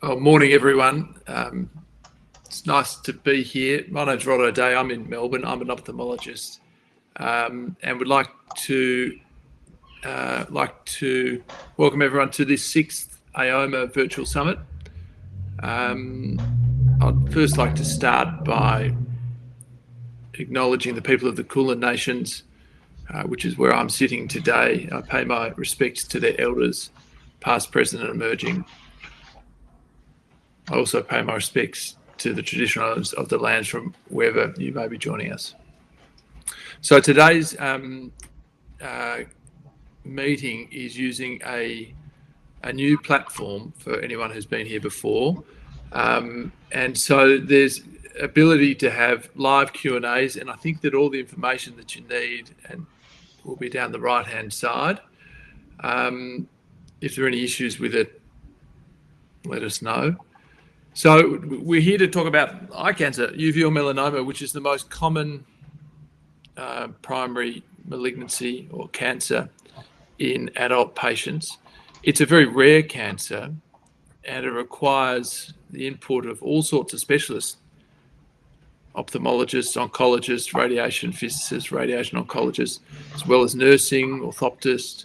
Morning, everyone. It's nice to be here. My name's Rod O'Day. I'm in Melbourne. I'm an ophthalmologist, and would like to welcome everyone to this 6th AOMA Virtual Summit. I'd first like to start by acknowledging the people of the Kulin Nations, which is where I'm sitting today. I pay my respects to their elders, past, present, and emerging. I also pay my respects to the traditional owners of the lands from wherever you may be joining us. So today's meeting is using a new platform for anyone who's been here before. And so there's ability to have live Q&As, and I think that all the information that you need and will be down the right-hand side. If there are any issues with it, let us know. So we're here to talk about eye cancer, uveal melanoma, which is the most common primary malignancy or cancer in adult patients. It's a very rare cancer, and it requires the input of all sorts of specialists: ophthalmologists, oncologists, radiation physicists, radiation oncologists, as well as nursing, orthoptists,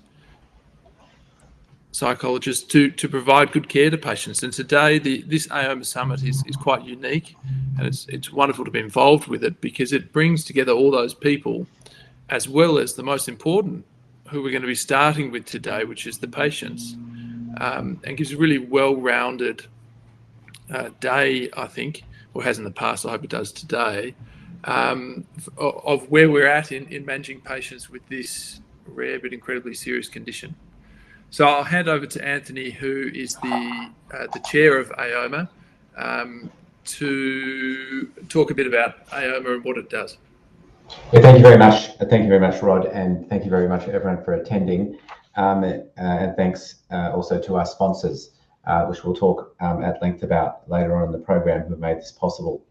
psychologists to provide good care to patients. And today, this AOMA Summit is quite unique, and it's wonderful to be involved with it because it brings together all those people, as well as the most important, who we're going to be starting with today, which is the patients, and gives a really well-rounded day, I think, or has in the past, I hope it does today, of where we're at in managing patients with this rare but incredibly serious condition. So I'll hand over to Anthony, who is the chair of AOMA, to talk a bit about AOMA and what it does. Yeah, thank you very much. Thank you very much, Rod, and thank you very much everyone for attending. And thanks also to our sponsors, which we'll talk at length about later on in the program, who have made this possible.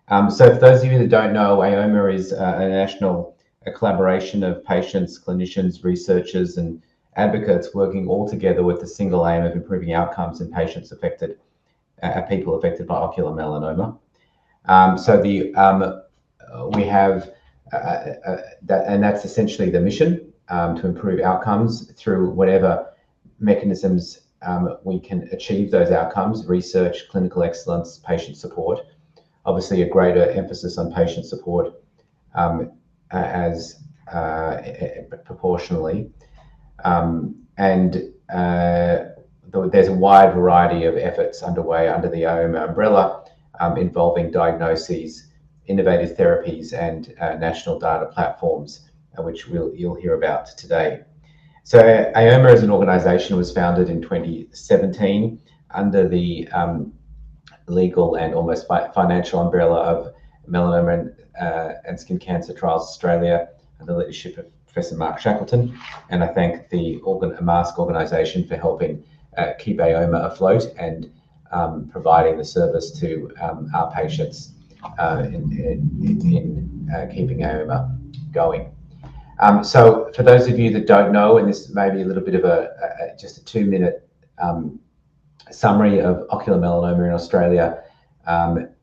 So for those of you that don't know, AOMA is a national collaboration of patients, clinicians, researchers, and advocates working all together with the single aim of improving outcomes in patients affected, people affected by ocular melanoma. We have and that's essentially the mission, to improve outcomes through whatever mechanisms we can achieve those outcomes: research, clinical excellence, patient support. Obviously, a greater emphasis on patient support as proportionally. There's a wide variety of efforts underway under the AOMA umbrella, involving diagnoses, innovative therapies, and national data platforms, which you'll hear about today. So AOMA as an organisation was founded in 2017 under the legal and almost financial umbrella of Melanoma and Skin Cancer Trials Australia, and the leadership of Professor Mark Shackleton. And I thank the MASK organisation for helping keep AOMA afloat and providing the service to our patients in keeping AOMA going. So for those of you that don't know, and this may be a little bit of just a 2-minute summary of ocular melanoma in Australia.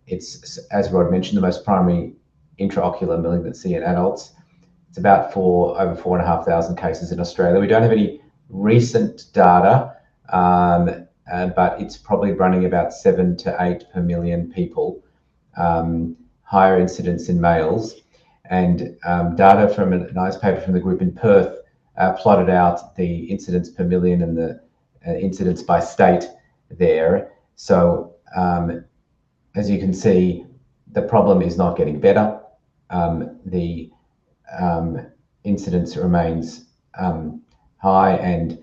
It's, as Rod mentioned, the most primary intraocular malignancy in adults. It's about over 4,500 cases in Australia. We don't have any recent data, but it's probably running about 7 to 8 per million people, higher incidence in males. And data from a nice paper from the group in Perth plotted out the incidence per million and the incidence by state there. So as you can see, the problem is not getting better. The incidence remains high and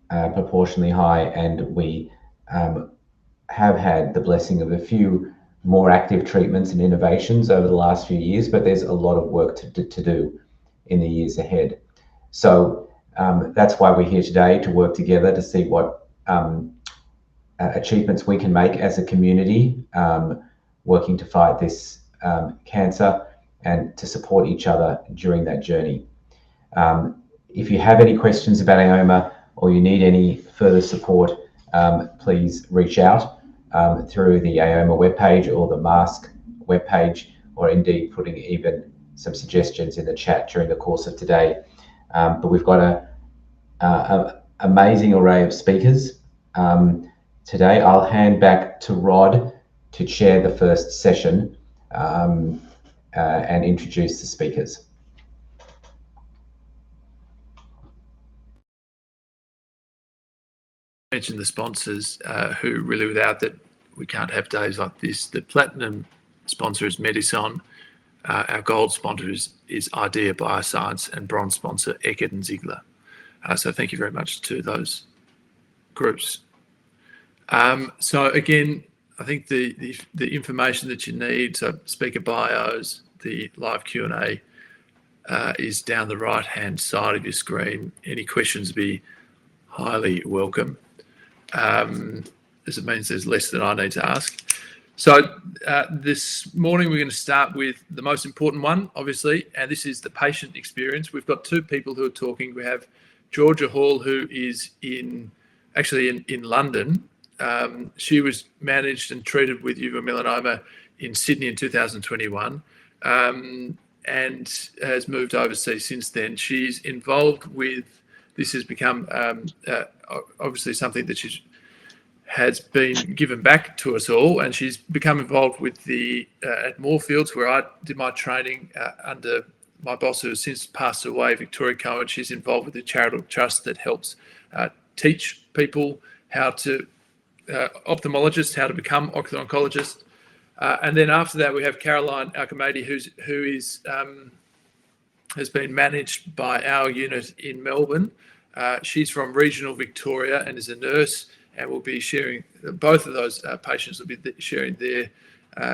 proportionally high, and we have had the blessing of a few more active treatments and innovations over the last few years, but there's a lot of work to do in the years ahead. So that's why we're here today, to work together to see what achievements we can make as a community, working to fight this cancer and to support each other during that journey. If you have any questions about AOMA or you need any further support, please reach out. through the AOMA webpage or the MASK webpage, or indeed putting even some suggestions in the chat during the course of today. But we've got an amazing array of speakers today. I'll hand back to Rod to chair the first session and introduce the speakers. Mention the sponsors who really, without that, we can't have days like this. The platinum sponsor is Medison. Our gold sponsor is Idea Bioscience, and bronze sponsor Eckert and Ziegler. So thank you very much to those groups. So again, I think the information that you need, so speaker bios, the live Q&A is down the right-hand side of your screen. Any questions would be highly welcome, as it means there's less that I need to ask. So this morning we're going to start with the most important one, obviously, and this is the patient experience. We've got two people who are talking. We have Georgia Hall, who is in London. She was managed and treated with uveal melanoma in Sydney in 2021 and has moved overseas since then. She's involved with, this has become obviously something that has been given back to us all, and she's become involved with the at Moorfields, where I did my training under my boss, who has since passed away, Victoria Cohen. She's involved with the charitable trust that helps teach people how to ophthalmologists how to become ocular oncologists. And then after that, we have Caroline Alcamady, who has been managed by our unit in Melbourne. She's from regional Victoria and is a nurse, and will be sharing, both of those patients will be sharing their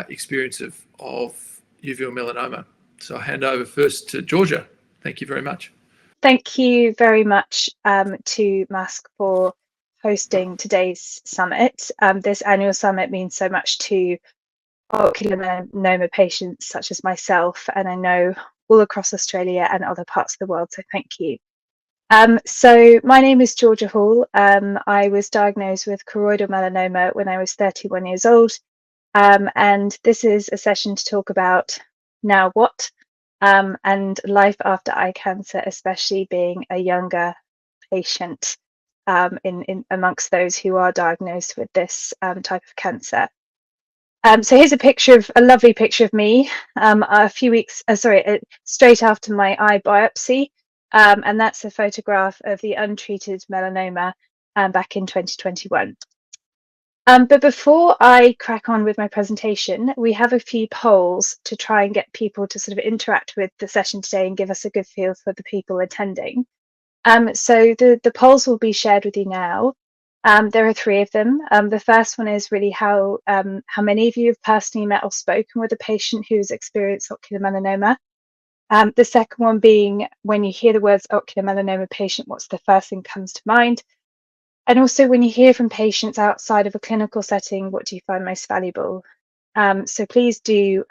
experience of uveal melanoma. So I'll hand over first to Georgia. Thank you very much. Thank you very much to MASK for hosting today's summit. This annual summit means so much to ocular melanoma patients such as myself, and I know all across Australia and other parts of the world, so thank you. So my name is Georgia Hall. I was diagnosed with choroidal melanoma when I was 31 years old, and this is a session to talk about now what, and life after eye cancer, especially being a younger patient in amongst those who are diagnosed with this type of cancer. So here's a lovely picture of me a few weeks, straight after my eye biopsy. And that's a photograph of the untreated melanoma back in 2021. But before I crack on with my presentation, we have a few polls to try and get people to sort of interact with the session today and give us a good feel for the people attending. So the polls will be shared with you now. There are three of them. The first one is really how many of you have personally met or spoken with a patient who's experienced ocular melanoma. The second one being, when you hear the words ocular melanoma patient, what's the first thing that comes to mind? And also, when you hear from patients outside of a clinical setting, what do you find most valuable? So please do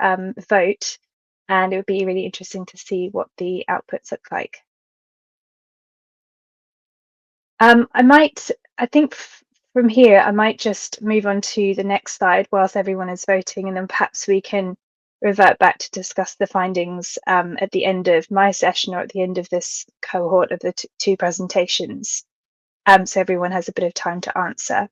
vote, and it would be really interesting to see what the outputs look like. I think from here, I might just move on to the next slide whilst everyone is voting, and then perhaps we can revert back to discuss the findings at the end of my session or at the end of this cohort of the two presentations, so everyone has a bit of time to answer.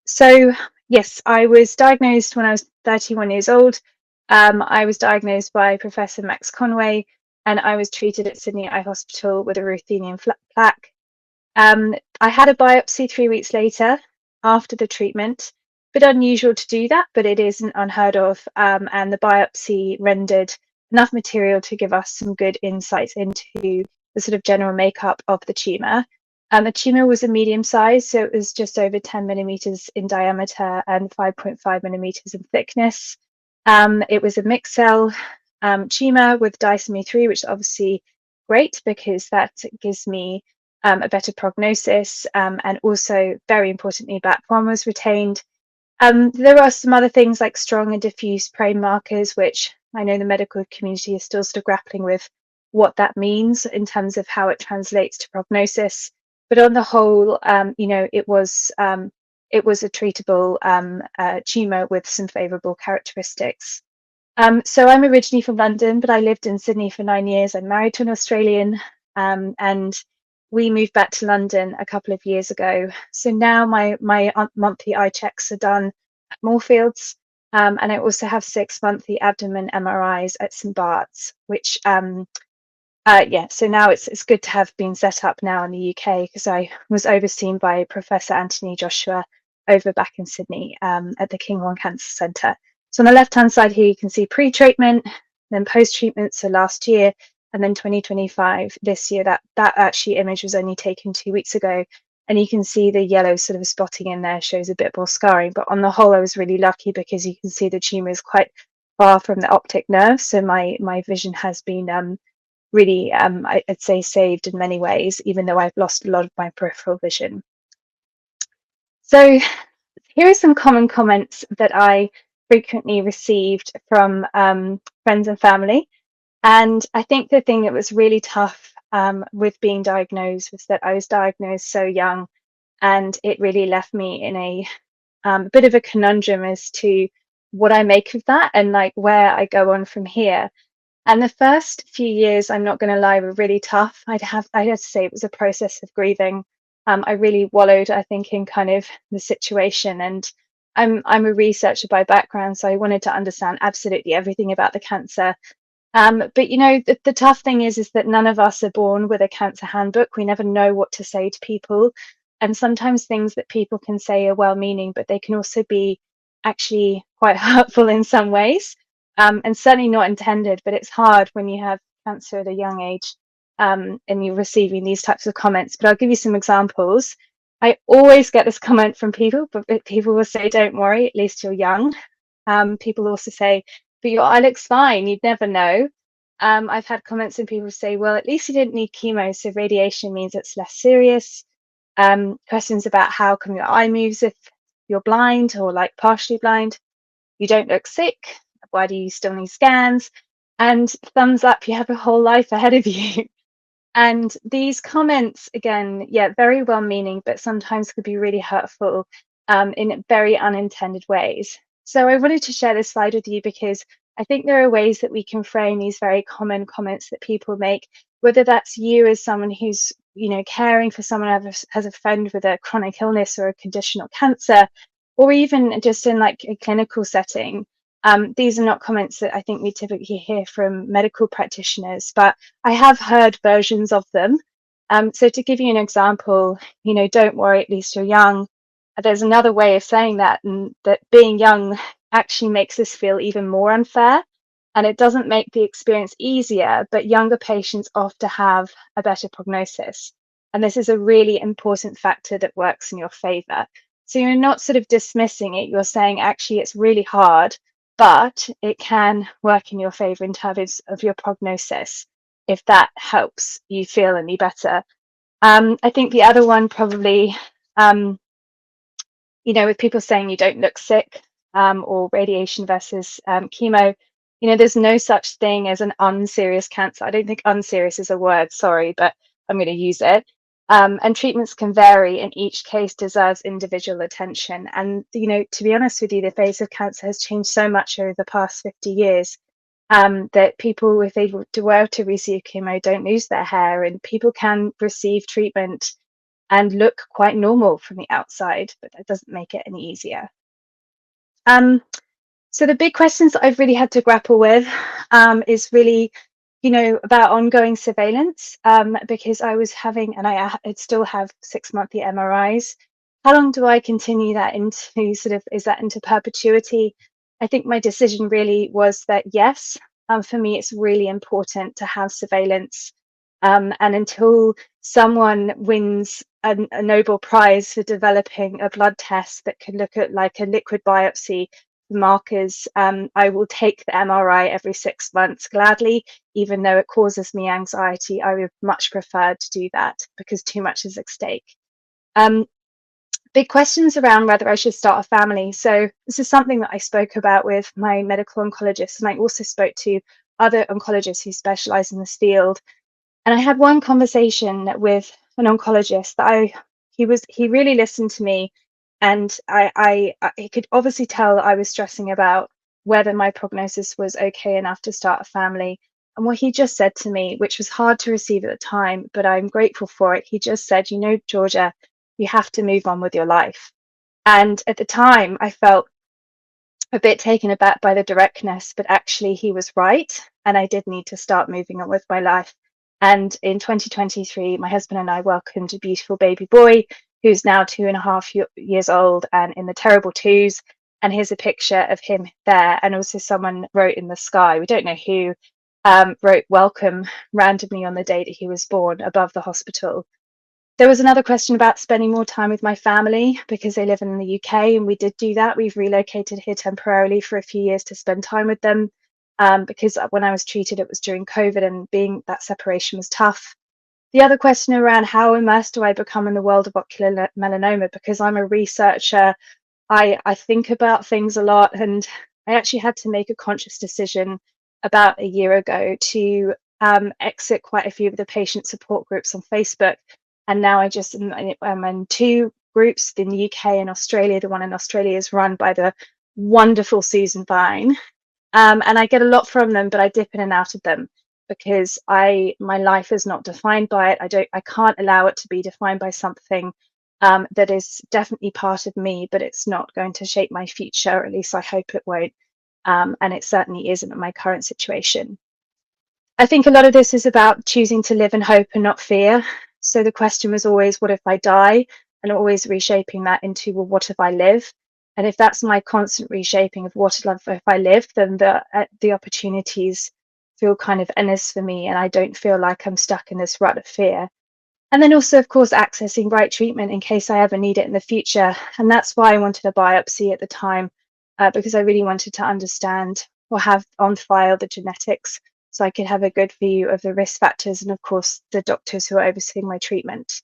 So yes, I was diagnosed when I was 31 years old. I was diagnosed by Professor Max Conway, and I was treated at Sydney Eye Hospital with a ruthenian plaque. I had a biopsy 3 weeks later after the treatment. Bit unusual to do that, but it isn't unheard of, and the biopsy rendered enough material to give us some good insights into the sort of general makeup of the tumour. The tumour was a medium size, so it was just over 10 millimetres in diameter and 5.5 millimetres in thickness. It was a mixed cell tumour with disomy 3, which is obviously great because that gives me a better prognosis, and also, very importantly, BAP1 was retained. There are some other things like strong and diffuse PRAME markers, which I know the medical community is still sort of grappling with what that means in terms of how it translates to prognosis. But on the whole, you know, it was it was a treatable tumour with some favourable characteristics. So I'm originally from London, but I lived in Sydney for 9 years. I'm married to an Australian, and we moved back to London a couple of years ago. So now my monthly eye checks are done at Moorfields, and I also have 6 monthly abdomen MRIs at St Bart's, which yeah, so now it's good to have been set up now in the UK, because I was overseen by Professor Anthony Joshua over back in Sydney at the King One Cancer Centre. So on the left-hand side here, you can see pre-treatment, then post-treatment, so last year, and then 2025, this year. That actually image was only taken 2 weeks ago, and you can see the yellow sort of spotting in there shows a bit more scarring. But on the whole, I was really lucky, because you can see the tumour is quite far from the optic nerve, so my vision has been really, I'd say, saved in many ways, even though I've lost a lot of my peripheral vision. So here are some common comments that I frequently received from friends and family. And I think the thing that was really tough with being diagnosed was that I was diagnosed so young, and it really left me in a bit of a conundrum as to what I make of that and like where I go on from here. And the first few years, I'm not going to lie, were really tough. I have to say it was a process of grieving. I really wallowed, I think, in kind of the situation. And I'm a researcher by background, so I wanted to understand absolutely everything about the cancer. But you know, the tough thing is that none of us are born with a cancer handbook. We never know what to say to people. And sometimes things that people can say are well-meaning, but they can also be actually quite hurtful in some ways. And certainly not intended, but it's hard when you have cancer at a young age and you're receiving these types of comments. But I'll give you some examples. I always get this comment from people, but people will say, don't worry, at least you're young. People also say, but your eye looks fine, you'd never know. I've had comments and people say, well, at least you didn't need chemo, so radiation means it's less serious. Questions about how come your eye moves if you're blind or like partially blind. You don't look sick. Why do you still need scans? And thumbs up, you have a whole life ahead of you. And these comments, again, yeah, very well-meaning, but sometimes could be really hurtful in very unintended ways. So I wanted to share this slide with you because I think there are ways that we can frame these very common comments that people make, whether that's you as someone who's, you know, caring for someone as a friend with a chronic illness or a condition or cancer, or even just in like a clinical setting. These are not comments that I think we typically hear from medical practitioners, but I have heard versions of them. So to give you an example, you know, don't worry, at least you're young. There's another way of saying that, and that being young actually makes this feel even more unfair. And it doesn't make the experience easier, but younger patients often have a better prognosis. And this is a really important factor that works in your favor. So you're not sort of dismissing it, you're saying actually it's really hard, but it can work in your favor in terms of your prognosis, if that helps you feel any better. I think the other one probably, you know, with people saying you don't look sick, or radiation versus chemo, you know, there's no such thing as an unserious cancer. I don't think unserious is a word, sorry, but I'm going to use it. And treatments can vary, and each case deserves individual attention. And, you know, to be honest with you, the face of cancer has changed so much over the past 50 years that people, if they were to receive chemo, don't lose their hair, and people can receive treatment and look quite normal from the outside, but that doesn't make it any easier. So the big questions that I've really had to grapple with is really, you know, about ongoing surveillance, because I was having, and I still have 6 monthly MRIs. How long do I continue that into sort of, is that into perpetuity? I think my decision really was that yes, for me, it's really important to have surveillance. And until someone wins a Nobel Prize for developing a blood test that can look at like a liquid biopsy markers, I will take the MRI every 6 months gladly, even though it causes me anxiety. I would much prefer to do that because too much is at stake. Big questions around whether I should start a family. So this is something that I spoke about with my medical oncologist, and I also spoke to other oncologists who specialize in this field. And I had one conversation with an oncologist that he really listened to me, And I could obviously tell I was stressing about whether my prognosis was okay enough to start a family. And what he just said to me, which was hard to receive at the time, but I'm grateful for it, he just said, you know, Georgia, you have to move on with your life. And at the time, I felt a bit taken aback by the directness, but actually he was right. And I did need to start moving on with my life. And in 2023, my husband and I welcomed a beautiful baby boy who's now 2.5 years old and in the terrible twos. And here's a picture of him there. And also someone wrote in the sky, we don't know who, wrote welcome randomly on the day that he was born above the hospital. There was another question about spending more time with my family because they live in the UK, and we did do that. We've relocated here temporarily for a few years to spend time with them because when I was treated, it was during COVID, and being that separation was tough. The other question around how immersed do I become in the world of ocular melanoma, because I'm a researcher, I think about things a lot, and I actually had to make a conscious decision about a year ago to exit quite a few of the patient support groups on Facebook. And now I'm in two groups in the UK and Australia. The one in Australia is run by the wonderful Susan Vine. And I get a lot from them, but I dip in and out of them because my life is not defined by it. I can't allow it to be defined by something that is definitely part of me, but it's not going to shape my future, or at least I hope it won't. And it certainly isn't in my current situation. I think a lot of this is about choosing to live in hope and not fear. So the question was always, what if I die? And always reshaping that into, well, what if I live? And if that's my constant reshaping of what if I live, then the opportunities feel kind of endless for me, and I don't feel like I'm stuck in this rut of fear. And then also, of course, accessing right treatment in case I ever need it in the future. And that's why I wanted a biopsy at the time, because I really wanted to understand or have on file the genetics so I could have a good view of the risk factors and, of course, the doctors who are overseeing my treatment.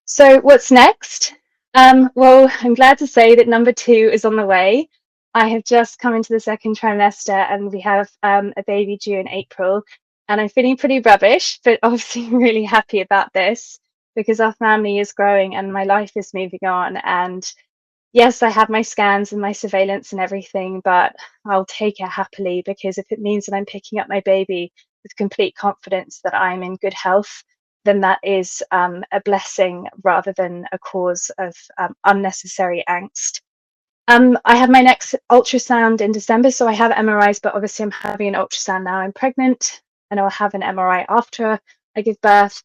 So what's next? Well, I'm glad to say that number 2 is on the way. I have just come into the second trimester, and we have a baby due in April. And I'm feeling pretty rubbish, but obviously really happy about this because our family is growing and my life is moving on. And yes, I have my scans and my surveillance and everything, but I'll take it happily because if it means that I'm picking up my baby with complete confidence that I'm in good health, then that is a blessing rather than a cause of unnecessary angst. I have my next ultrasound in December, so I have MRIs, but obviously I'm having an ultrasound now I'm pregnant, and I'll have an MRI after I give birth.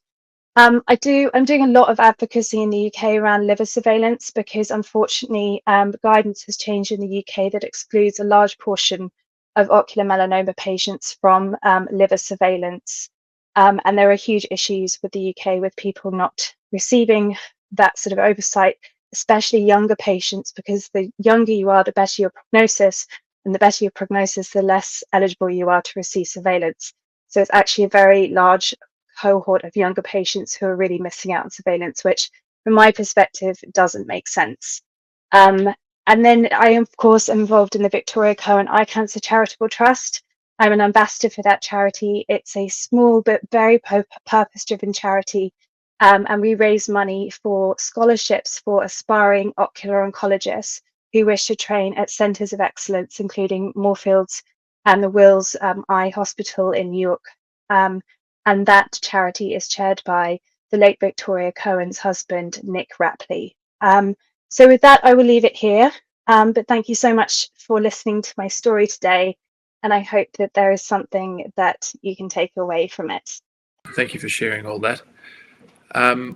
I'm doing a lot of advocacy in the UK around liver surveillance because unfortunately guidance has changed in the UK that excludes a large portion of ocular melanoma patients from liver surveillance. And there are huge issues with the UK with people not receiving that sort of oversight, especially younger patients, because the younger you are, the better your prognosis, and the better your prognosis, the less eligible you are to receive surveillance. So it's actually a very large cohort of younger patients who are really missing out on surveillance, which from my perspective doesn't make sense. And then I, of course, am involved in the Victoria Cohen Eye Cancer Charitable Trust. I'm an ambassador for that charity. It's a small but very purpose-driven charity, and we raise money for scholarships for aspiring ocular oncologists who wish to train at centres of excellence, including Moorfields and the Wills Eye Hospital in New York. And that charity is chaired by the late Victoria Cohen's husband, Nick Rapley. So with that, I will leave it here. But thank you so much for listening to my story today. And I hope that there is something that you can take away from it. Thank you for sharing all that.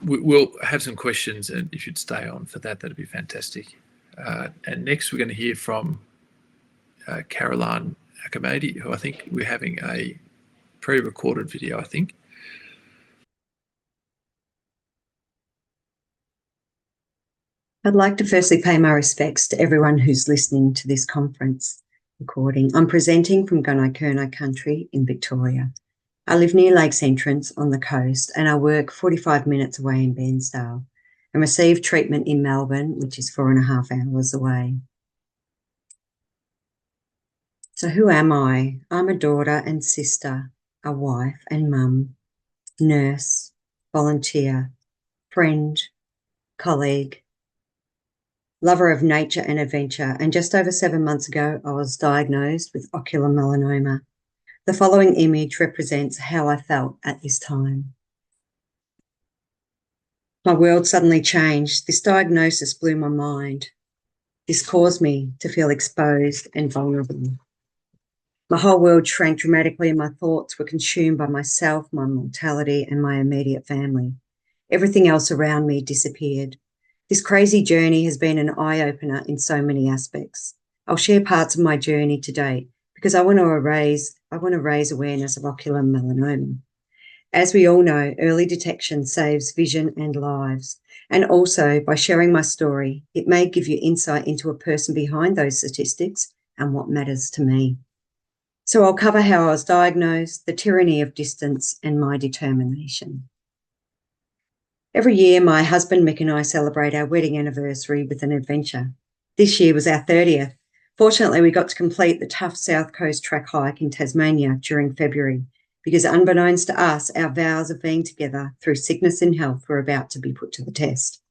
We'll have some questions, and if you'd stay on for that, that'd be fantastic. And next, we're going to hear from Caroline Akamadi, who I think we're having a pre-recorded video, I think. I'd like to firstly pay my respects to everyone who's listening to this conference recording. I'm presenting from Gunai country in Victoria. I live near Lakes Entrance on the coast, and I work 45 minutes away in Bairnsdale and receive treatment in Melbourne, which is 4.5 hours away. So who am I? I'm a daughter and sister, a wife and mum, nurse, volunteer, friend, colleague, lover of nature and adventure, and just over 7 months ago, I was diagnosed with ocular melanoma. The following image represents how I felt at this time. My world suddenly changed. This diagnosis blew my mind. This caused me to feel exposed and vulnerable. My whole world shrank dramatically and my thoughts were consumed by myself, my mortality, and my immediate family. Everything else around me disappeared. This crazy journey has been an eye-opener in so many aspects. I'll share parts of my journey to date because I want to raise awareness of ocular melanoma. As we all know, early detection saves vision and lives. And also, by sharing my story, it may give you insight into a person behind those statistics and what matters to me. So I'll cover how I was diagnosed, the tyranny of distance, and my determination. Every year, my husband Mick and I celebrate our wedding anniversary with an adventure. This year was our 30th. Fortunately, we got to complete the tough South Coast track hike in Tasmania during February, because unbeknownst to us, our vows of being together through sickness and health were about to be put to the test.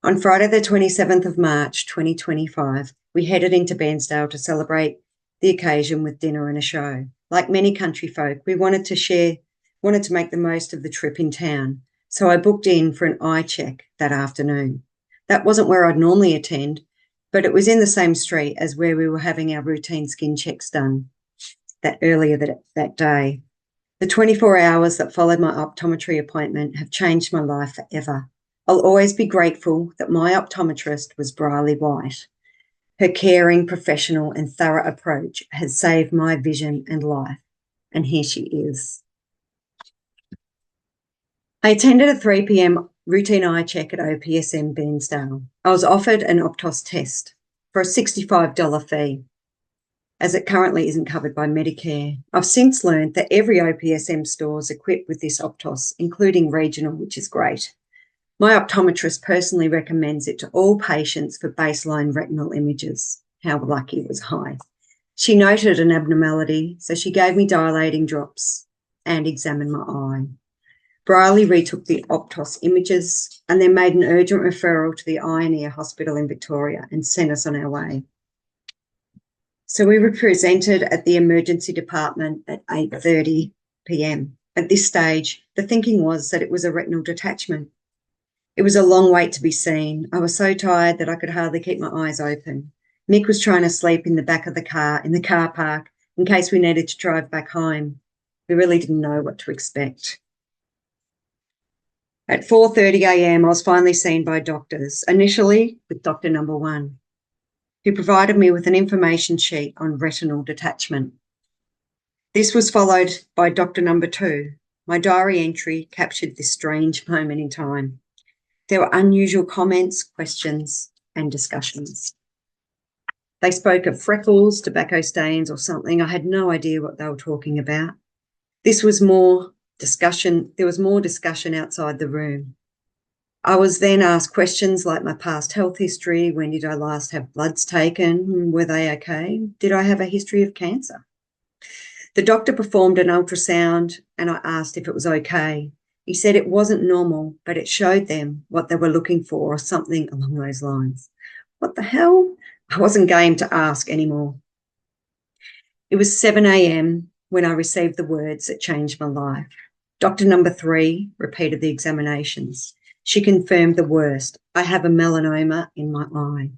On Friday, the 27th of March, 2025, we headed into Bairnsdale to celebrate the occasion with dinner and a show. Like many country folk, we wanted to make the most of the trip in town, so I booked in for an eye check that afternoon. That wasn't where I'd normally attend, but it was in the same street as where we were having our routine skin checks done earlier that day. The 24 hours that followed my optometry appointment have changed my life forever. I'll always be grateful that my optometrist was Briley White. Her caring, professional and thorough approach has saved my vision and life. And here she is. I attended a 3 p.m. routine eye check at OPSM Bairnsdale. I was offered an Optos test for a $65 fee, as it currently isn't covered by Medicare. I've since learned that every OPSM store is equipped with this Optos, including regional, which is great. My optometrist personally recommends it to all patients for baseline retinal images. How lucky was I? She noted an abnormality, so she gave me dilating drops and examined my eye. Briley retook the Optos images and then made an urgent referral to the Eye and Ear Hospital in Victoria and sent us on our way. So we were presented at the emergency department at 8:30 p.m. At this stage, the thinking was that it was a retinal detachment. It was a long wait to be seen. I was so tired that I could hardly keep my eyes open. Mick was trying to sleep in the back of the car, in the car park, in case we needed to drive back home. We really didn't know what to expect. At 4:30 a.m, I was finally seen by doctors, initially with Dr. Number 1, who provided me with an information sheet on retinal detachment. This was followed by Dr. Number 2. My diary entry captured this strange moment in time. There were unusual comments, questions, and discussions. They spoke of freckles, tobacco stains, or something. I had no idea what they were talking about. There was more discussion outside the room. I was then asked questions like my past health history, when did I last have bloods taken, were they okay, did I have a history of cancer? The doctor performed an ultrasound and I asked if it was okay. He said it wasn't normal, but it showed them what they were looking for or something along those lines. What the hell? I wasn't game to ask anymore. It was 7 a.m. when I received the words that changed my life. Dr. Number 3 repeated the examinations. She confirmed the worst. I have a melanoma in my eye.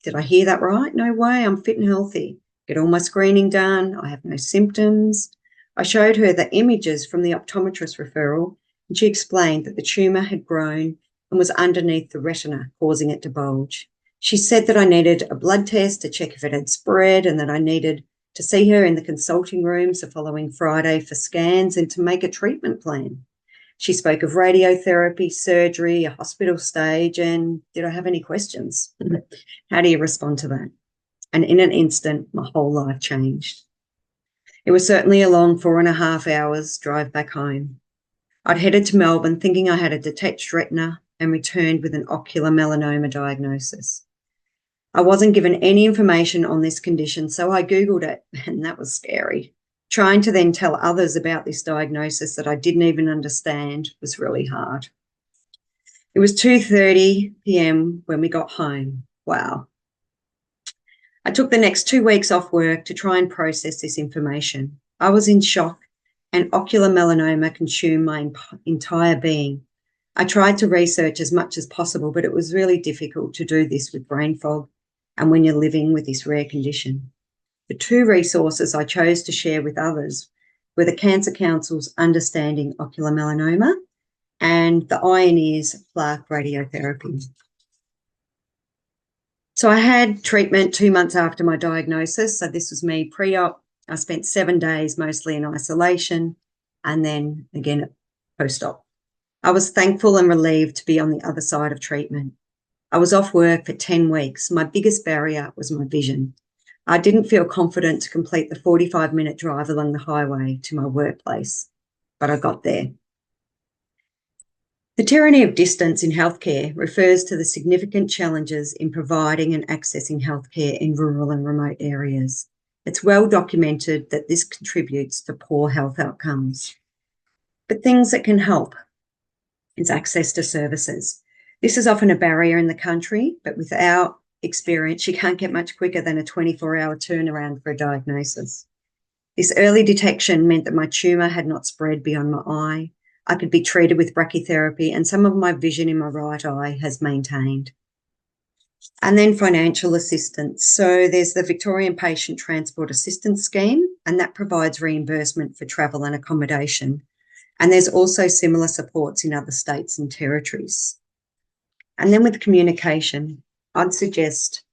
Did I hear that right? No way, I'm fit and healthy. Get all my screening done. I have no symptoms. I showed her the images from the optometrist referral and she explained that the tumour had grown and was underneath the retina, causing it to bulge. She said that I needed a blood test to check if it had spread and that I needed to see her in the consulting rooms the following Friday for scans and to make a treatment plan. She spoke of radiotherapy, surgery, a hospital stage, and did I have any questions? How do you respond to that? And in an instant, my whole life changed. It was certainly a long 4.5 hours drive back home. I'd headed to Melbourne thinking I had a detached retina and returned with an ocular melanoma diagnosis. I wasn't given any information on this condition, so I Googled it, and that was scary. Trying to then tell others about this diagnosis that I didn't even understand was really hard. It was 2:30 p.m. when we got home. Wow. I took the next 2 weeks off work to try and process this information. I was in shock, and ocular melanoma consumed my entire being. I tried to research as much as possible, but it was really difficult to do this with brain fog and when you're living with this rare condition. The 2 resources I chose to share with others were the Cancer Council's Understanding Ocular Melanoma and the Eye and Ears Plaque Radiotherapy. So I had treatment 2 months after my diagnosis. So this was me pre-op. I spent 7 days mostly in isolation and then again post-op. I was thankful and relieved to be on the other side of treatment. I was off work for 10 weeks. My biggest barrier was my vision. I didn't feel confident to complete the 45-minute drive along the highway to my workplace, but I got there. The tyranny of distance in healthcare refers to the significant challenges in providing and accessing healthcare in rural and remote areas. It's well documented that this contributes to poor health outcomes. But things that can help is access to services. This is often a barrier in the country, but with our experience, you can't get much quicker than a 24-hour turnaround for a diagnosis. This early detection meant that my tumour had not spread beyond my eye. I could be treated with brachytherapy and some of my vision in my right eye has maintained. And then financial assistance. So there's the Victorian Patient Transport Assistance Scheme, and that provides reimbursement for travel and accommodation. And there's also similar supports in other states and territories. And then with communication, I'd suggest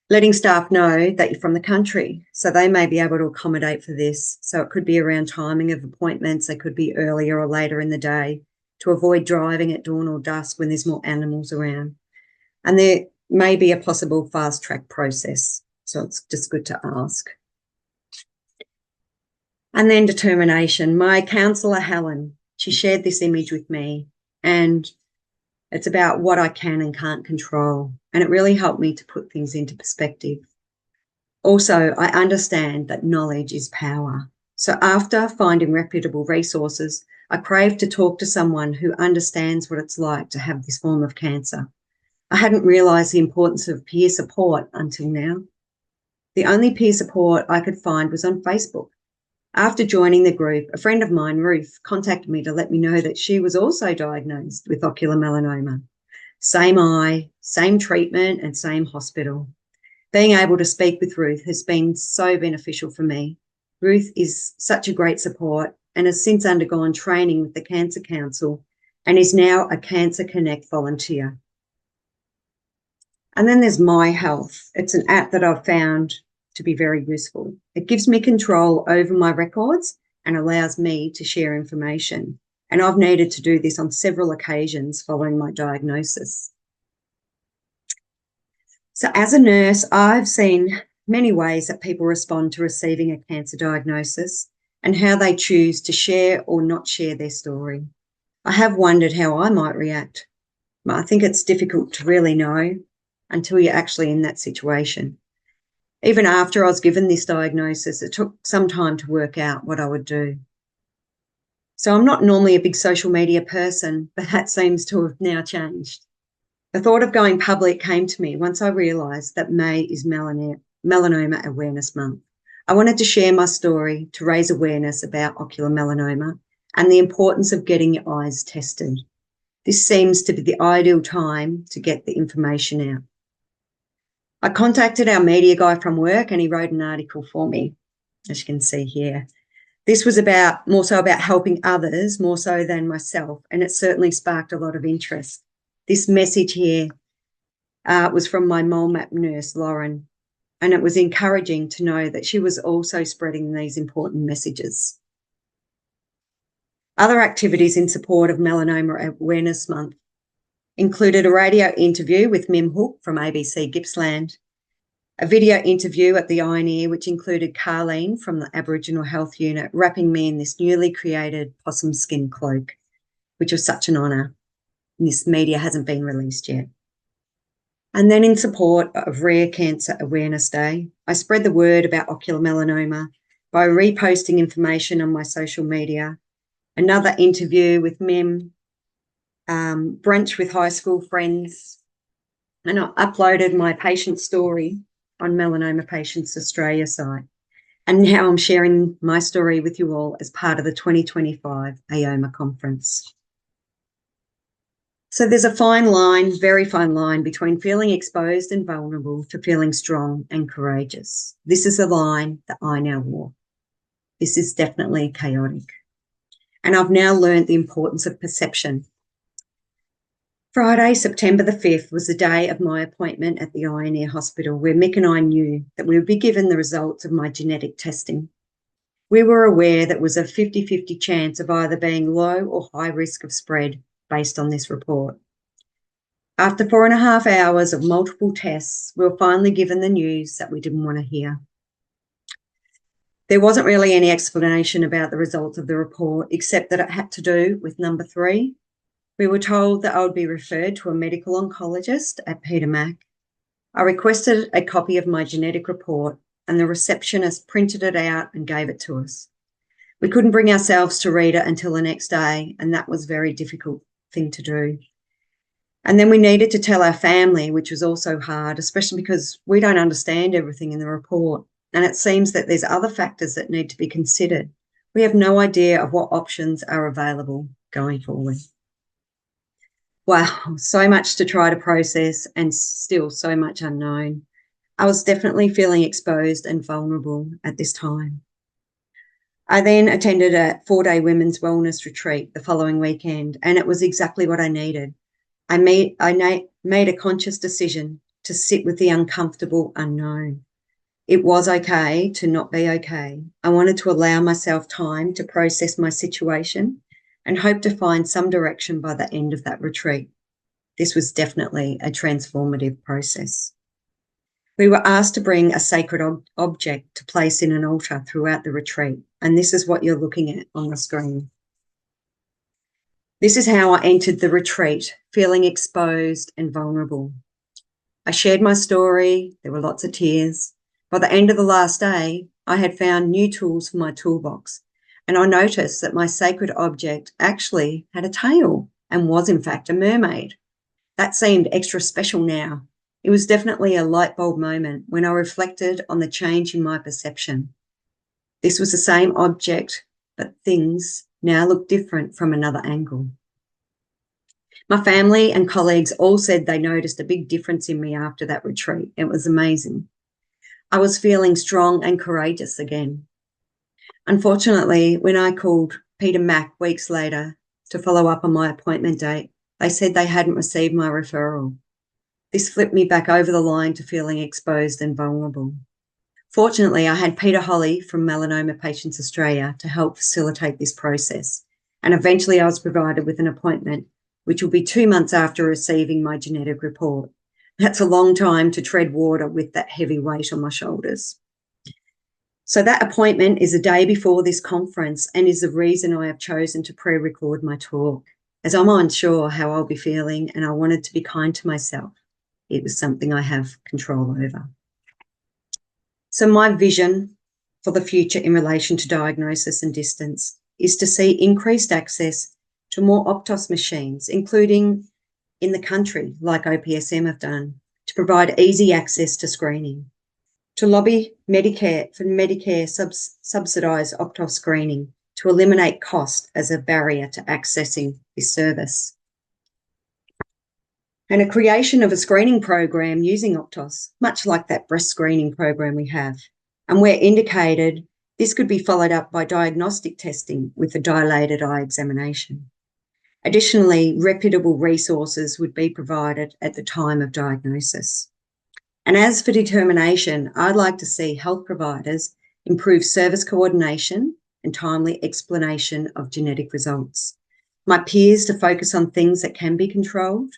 letting staff know that you're from the country, so they may be able to accommodate for this. So it could be around timing of appointments, they could be earlier or later in the day to avoid driving at dawn or dusk when there's more animals around. And there may be a possible fast-track process, so it's just good to ask. And then determination. My counsellor, Helen, she shared this image with me, and it's about what I can and can't control. And it really helped me to put things into perspective. Also, I understand that knowledge is power. So after finding reputable resources, I craved to talk to someone who understands what it's like to have this form of cancer. I hadn't realised the importance of peer support until now. The only peer support I could find was on Facebook. After joining the group, a friend of mine, Ruth, contacted me to let me know that she was also diagnosed with ocular melanoma. Same eye, same treatment and same hospital. Being able to speak with Ruth has been so beneficial for me. Ruth is such a great support and has since undergone training with the Cancer Council and is now a Cancer Connect volunteer. And then there's My Health. It's an app that I've found to be very useful. It gives me control over my records and allows me to share information. And I've needed to do this on several occasions following my diagnosis. So as a nurse, I've seen many ways that people respond to receiving a cancer diagnosis and how they choose to share or not share their story. I have wondered how I might react. I think it's difficult to really know until you're actually in that situation. Even after I was given this diagnosis, it took some time to work out what I would do. So I'm not normally a big social media person, but that seems to have now changed. The thought of going public came to me once I realised that May is Melanoma Awareness Month. I wanted to share my story to raise awareness about ocular melanoma and the importance of getting your eyes tested. This seems to be the ideal time to get the information out. I contacted our media guy from work and he wrote an article for me, as you can see here. This was more so about helping others, more so than myself, and it certainly sparked a lot of interest. This message here was from my MolMap nurse, Lauren, and it was encouraging to know that she was also spreading these important messages. Other activities in support of Melanoma Awareness Month included a radio interview with Mim Hook from ABC Gippsland, a video interview at the Eye and Ear, which included Carleen from the Aboriginal Health Unit wrapping me in this newly created possum skin cloak, which was such an honour. This media hasn't been released yet. And then in support of Rare Cancer Awareness Day, I spread the word about ocular melanoma by reposting information on my social media, another interview with Mim, brunch with high school friends, and I uploaded my patient story on Melanoma Patients Australia site. And now I'm sharing my story with you all as part of the 2025 AOMA conference. So there's a fine line, very fine line, between feeling exposed and vulnerable to feeling strong and courageous. This is a line that I now walk. This is definitely chaotic. And I've now learned the importance of perception. Friday, September the 5th, was the day of my appointment at the Eye and Ear Hospital, where Mick and I knew that we would be given the results of my genetic testing. We were aware that it was a 50-50 chance of either being low or high risk of spread based on this report. After 4.5 hours of multiple tests, we were finally given the news that we didn't want to hear. There wasn't really any explanation about the results of the report, except that it had to do with number 3. We were told that I would be referred to a medical oncologist at Peter Mac. I requested a copy of my genetic report, and the receptionist printed it out and gave it to us. We couldn't bring ourselves to read it until the next day, and that was a very difficult thing to do. And then we needed to tell our family, which was also hard, especially because we don't understand everything in the report. And it seems that there's other factors that need to be considered. We have no idea of what options are available going forward. Wow, so much to try to process and still so much unknown. I was definitely feeling exposed and vulnerable at this time. I then attended a 4-day women's wellness retreat the following weekend, and it was exactly what I needed. I made a conscious decision to sit with the uncomfortable unknown. It was okay to not be okay. I wanted to allow myself time to process my situation and hope to find some direction by the end of that retreat. This was definitely a transformative process. We were asked to bring a sacred object to place in an altar throughout the retreat, and this is what you're looking at on the screen. This is how I entered the retreat, feeling exposed and vulnerable. I shared my story. There were lots of tears. By the end of the last day, I had found new tools for my toolbox, and I noticed that my sacred object actually had a tail and was in fact a mermaid. That seemed extra special now. It was definitely a light bulb moment when I reflected on the change in my perception. This was the same object, but things now look different from another angle. My family and colleagues all said they noticed a big difference in me after that retreat. It was amazing. I was feeling strong and courageous again. Unfortunately, when I called Peter Mac weeks later to follow up on my appointment date, they said they hadn't received my referral. This flipped me back over the line to feeling exposed and vulnerable. Fortunately, I had Peter Holly from Melanoma Patients Australia to help facilitate this process, and eventually I was provided with an appointment, which will be 2 months after receiving my genetic report. That's a long time to tread water with that heavy weight on my shoulders. So that appointment is a day before this conference and is the reason I have chosen to pre-record my talk, as I'm unsure how I'll be feeling and I wanted to be kind to myself. It was something I have control over. So my vision for the future in relation to diagnosis and distance is to see increased access to more Optos machines, including in the country, like OPSM have done, to provide easy access to screening, to lobby Medicare for Medicare subsidised Optos screening to eliminate cost as a barrier to accessing this service, and a creation of a screening program using Optos, much like that breast screening program we have. And where indicated, this could be followed up by diagnostic testing with a dilated eye examination. Additionally, reputable resources would be provided at the time of diagnosis. And as for determination, I'd like to see health providers improve service coordination and timely explanation of genetic results. My peers to focus on things that can be controlled.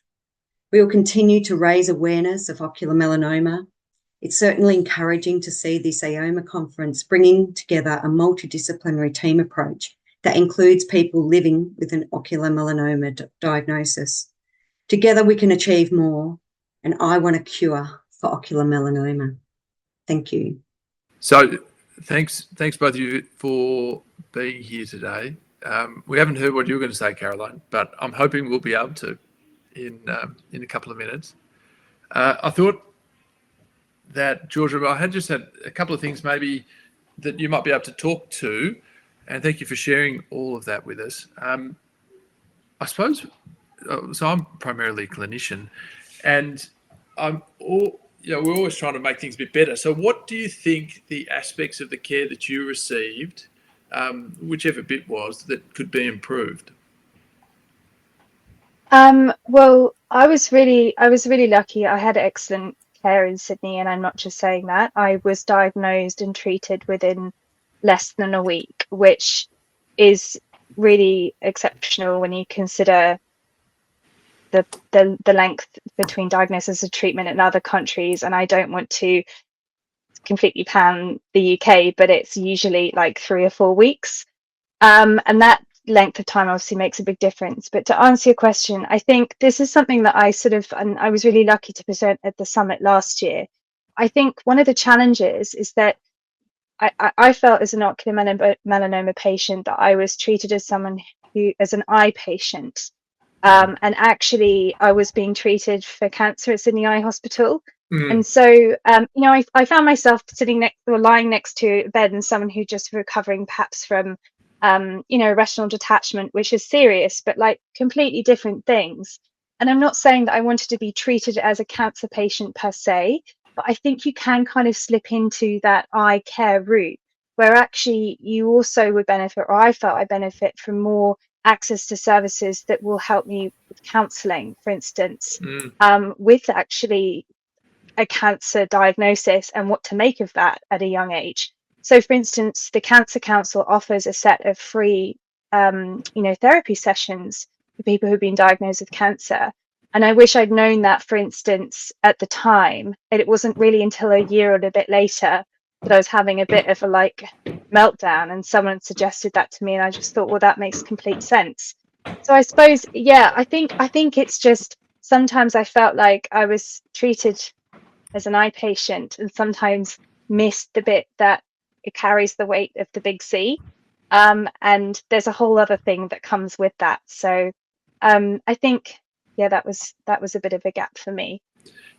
We will continue to raise awareness of ocular melanoma. It's certainly encouraging to see this AOMA conference bringing together a multidisciplinary team approach that includes people living with an ocular melanoma diagnosis. Together we can achieve more, and I want a cure for ocular melanoma. Thank you. So thanks both of you for being here today. We haven't heard what you were going to say, Caroline, but I'm hoping we'll be able to in a couple of minutes. I thought that, Georgia, I had a couple of things maybe that you might be able to talk to, and thank you for sharing all of that with us. I suppose, so I'm primarily a clinician, and we're always trying to make things a bit better. So what do you think the aspects of the care that you received, whichever bit was, that could be improved? Well, I was really lucky. I had excellent care in Sydney, and I'm not just saying that. I was diagnosed and treated within less than a week, which is really exceptional when you consider the length between diagnosis and treatment in other countries. And I don't want to completely pan the UK, but it's usually like 3 or 4 weeks. And that length of time obviously makes a big difference. But to answer your question, I think this is something that and I was really lucky to present at the summit last year. I think one of the challenges is that I felt as an ocular melanoma patient that I was treated as as an eye patient. And actually I was being treated for cancer at Sydney Eye Hospital. And so, I found myself lying next to a bed and someone who just recovering perhaps from retinal detachment, which is serious, but like completely different things. And I'm not saying that I wanted to be treated as a cancer patient per se, but I think you can kind of slip into that eye care route where actually you also would benefit, or I felt I benefit from more access to services that will help me with counselling, for instance, with actually a cancer diagnosis and what to make of that at a young age. So, for instance, the Cancer Council offers a set of free, therapy sessions for people who've been diagnosed with cancer. And I wish I'd known that, for instance, at the time. And it wasn't really until a year or a bit later that I was having a bit of a meltdown, and someone suggested that to me, and I just thought, well, that makes complete sense. So I suppose, I think it's just sometimes I felt like I was treated as an eye patient and sometimes missed the bit that it carries the weight of the big C. And there's a whole other thing that comes with that. So I think, that was a bit of a gap for me.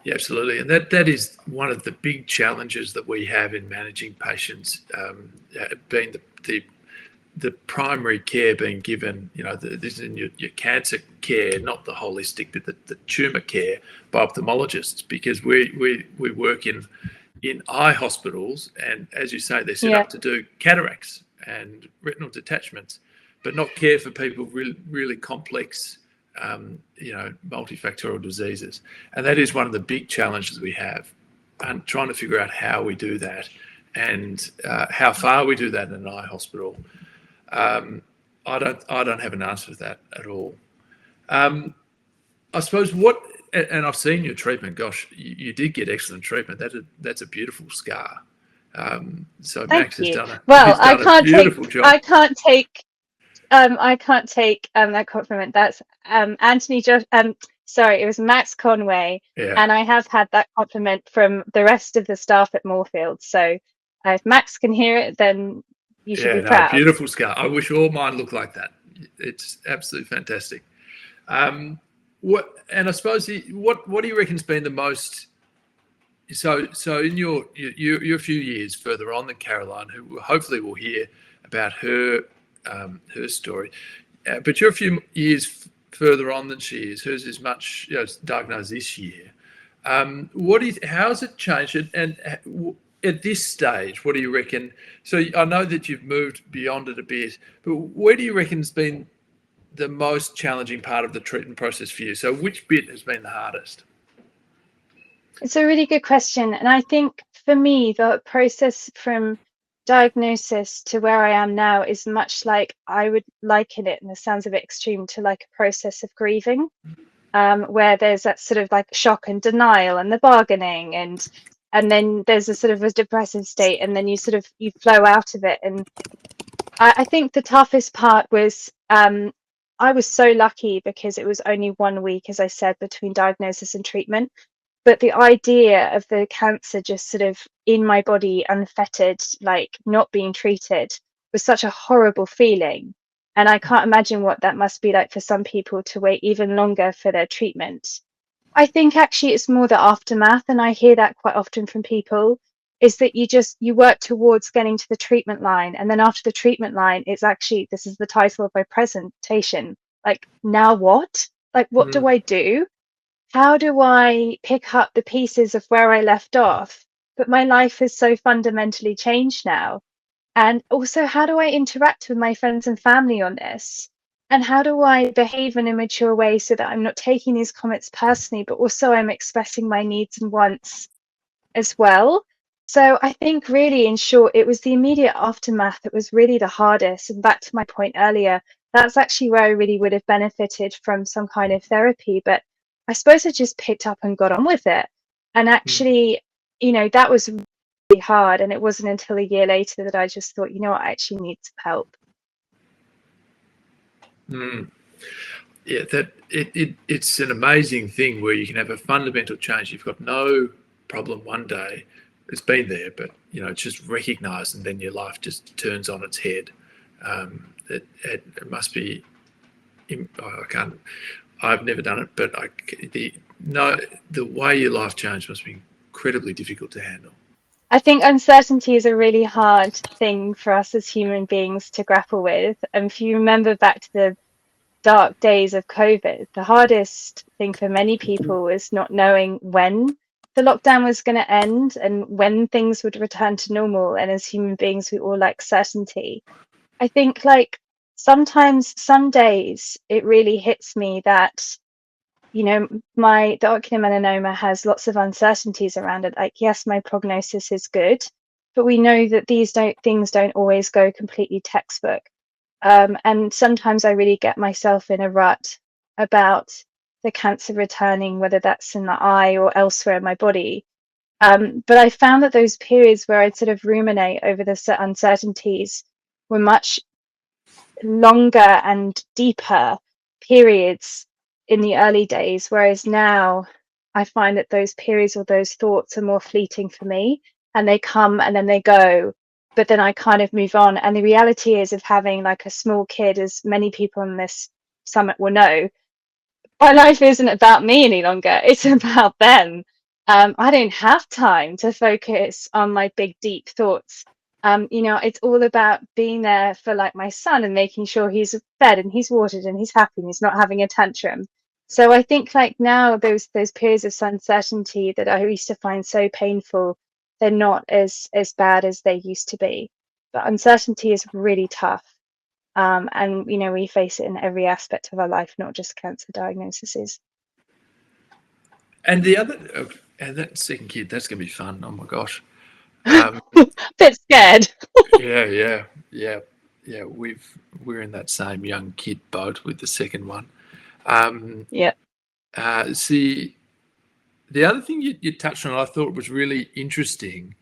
Yeah, absolutely. And that is one of the big challenges that we have in managing patients, being the primary care being given, this is in your cancer care, not the holistic, but the tumour care by ophthalmologists, because we work in eye hospitals, and as you say, they're set up to do cataracts and retinal detachments, but not care for people with really complex, multifactorial diseases. And that is one of the big challenges we have, and trying to figure out how we do that and how far we do that in an eye hospital. I don't have an answer for that at all. I suppose and I've seen your treatment. Gosh, you did get excellent treatment. That's a beautiful scar. So Max has done a beautiful job. I can't take that compliment. That's Anthony. Sorry, it was Max Conway, and I have had that compliment from the rest of the staff at Moorfield. So if Max can hear it, then you should be proud. Beautiful scar. I wish all mine looked like that. It's absolutely fantastic. And I suppose what do you reckon's been the most? So in you're a few years further on than Caroline, who hopefully will hear about her story, but you're a few years further on than she is. Hers is much, diagnosed this year. How has it changed? And at this stage, what do you reckon? So I know that you've moved beyond it a bit, but where do you reckon has been the most challenging part of the treatment process for you? So which bit has been the hardest? It's a really good question. And I think for me, the process from diagnosis to where I am now is much like, I would liken it, and this sounds a bit extreme, to like a process of grieving, where there's that sort of like shock and denial and the bargaining, and then there's a sort of a depressive state, and then you flow out of it. And I think the toughest part was, I was so lucky because it was only 1 week, as I said, between diagnosis and treatment. But the idea of the cancer just sort of in my body, unfettered, like not being treated, was such a horrible feeling. And I can't imagine what that must be like for some people to wait even longer for their treatment. I think actually it's more the aftermath, and I hear that quite often from people, is that you work towards getting to the treatment line, and then after the treatment line, it's actually, this is the title of my presentation, like, now what? Like, what do I do? How do I pick up the pieces of where I left off? But my life has so fundamentally changed now. And also, how do I interact with my friends and family on this? And how do I behave in a mature way so that I'm not taking these comments personally, but also I'm expressing my needs and wants as well? So I think really, in short, it was the immediate aftermath that was really the hardest. And back to my point earlier, that's actually where I really would have benefited from some kind of therapy. But I suppose I just picked up and got on with it. And actually, that was really hard. And it wasn't until a year later that I just thought, I actually need some help. Yeah, it's an amazing thing where you can have a fundamental change. You've got no problem one day, it's been there, but it's just recognised, and then your life just turns on its head. It must be. I've never done it, but the way your life changed must be incredibly difficult to handle. I think uncertainty is a really hard thing for us as human beings to grapple with. And if you remember back to the dark days of COVID, the hardest thing for many people was not knowing when the lockdown was going to end and when things would return to normal. And as human beings, we all like certainty. I think sometimes, some days, it really hits me that the ocular melanoma has lots of uncertainties around it. Like, yes, my prognosis is good, but we know that things don't always go completely textbook. And sometimes I really get myself in a rut about the cancer returning, whether that's in the eye or elsewhere in my body. But I found that those periods where I'd sort of ruminate over the uncertainties were much longer and deeper periods in the early days, whereas now I find that those periods or those thoughts are more fleeting for me, and they come and then they go, but then I kind of move on. And the reality is, of having like a small kid, as many people on this summit will know, my life isn't about me any longer, it's about them. I don't have time to focus on my big deep thoughts. It's all about being there for like my son and making sure he's fed and he's watered and he's happy and he's not having a tantrum. So I think now those periods of uncertainty that I used to find so painful, they're not as bad as they used to be. But uncertainty is really tough. And we face it in every aspect of our life, not just cancer diagnoses. And that second kid, that's gonna be fun. Oh my gosh. Bit scared. Yeah. We're in that same young kid boat with the second one. Yeah. See, the other thing you touched on, I thought was really interesting,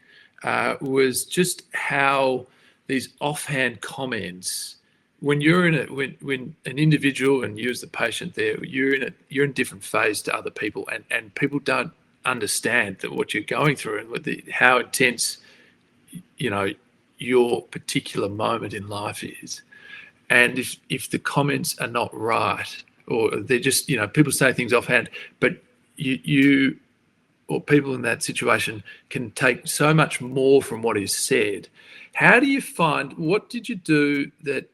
was just how these offhand comments, when you're in when an individual and you as the patient there, you're in a different phase to other people, and people don't understand that what you're going through and how intense your particular moment in life is. And if the comments are not right, or they're just people say things offhand, but you or people in that situation can take so much more from what is said. How do you find, what did you do that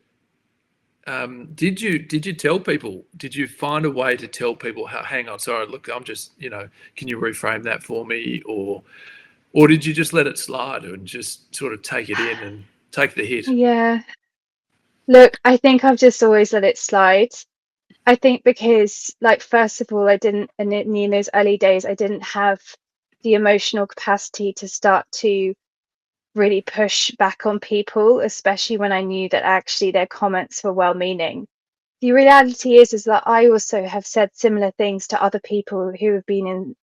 did you tell people, did you find a way to tell people, hang on, sorry, look, I'm just, can you reframe that for me? Or did you just let it slide and just sort of take it in and take the hit? Yeah. Look, I think I've just always let it slide. I think because, first of all, in those early days, I didn't have the emotional capacity to start to really push back on people, especially when I knew that actually their comments were well-meaning. The reality is that I also have said similar things to other people who have been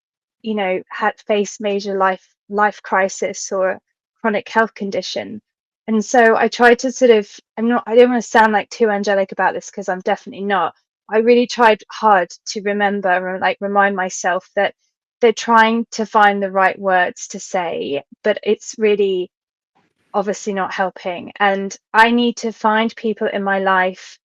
had faced major life crisis or chronic health condition. And so I try to I don't want to sound like too angelic about this, because I'm definitely not. I really tried hard to remember and remind myself that they're trying to find the right words to say, but it's really obviously not helping. And I need to find people in my life,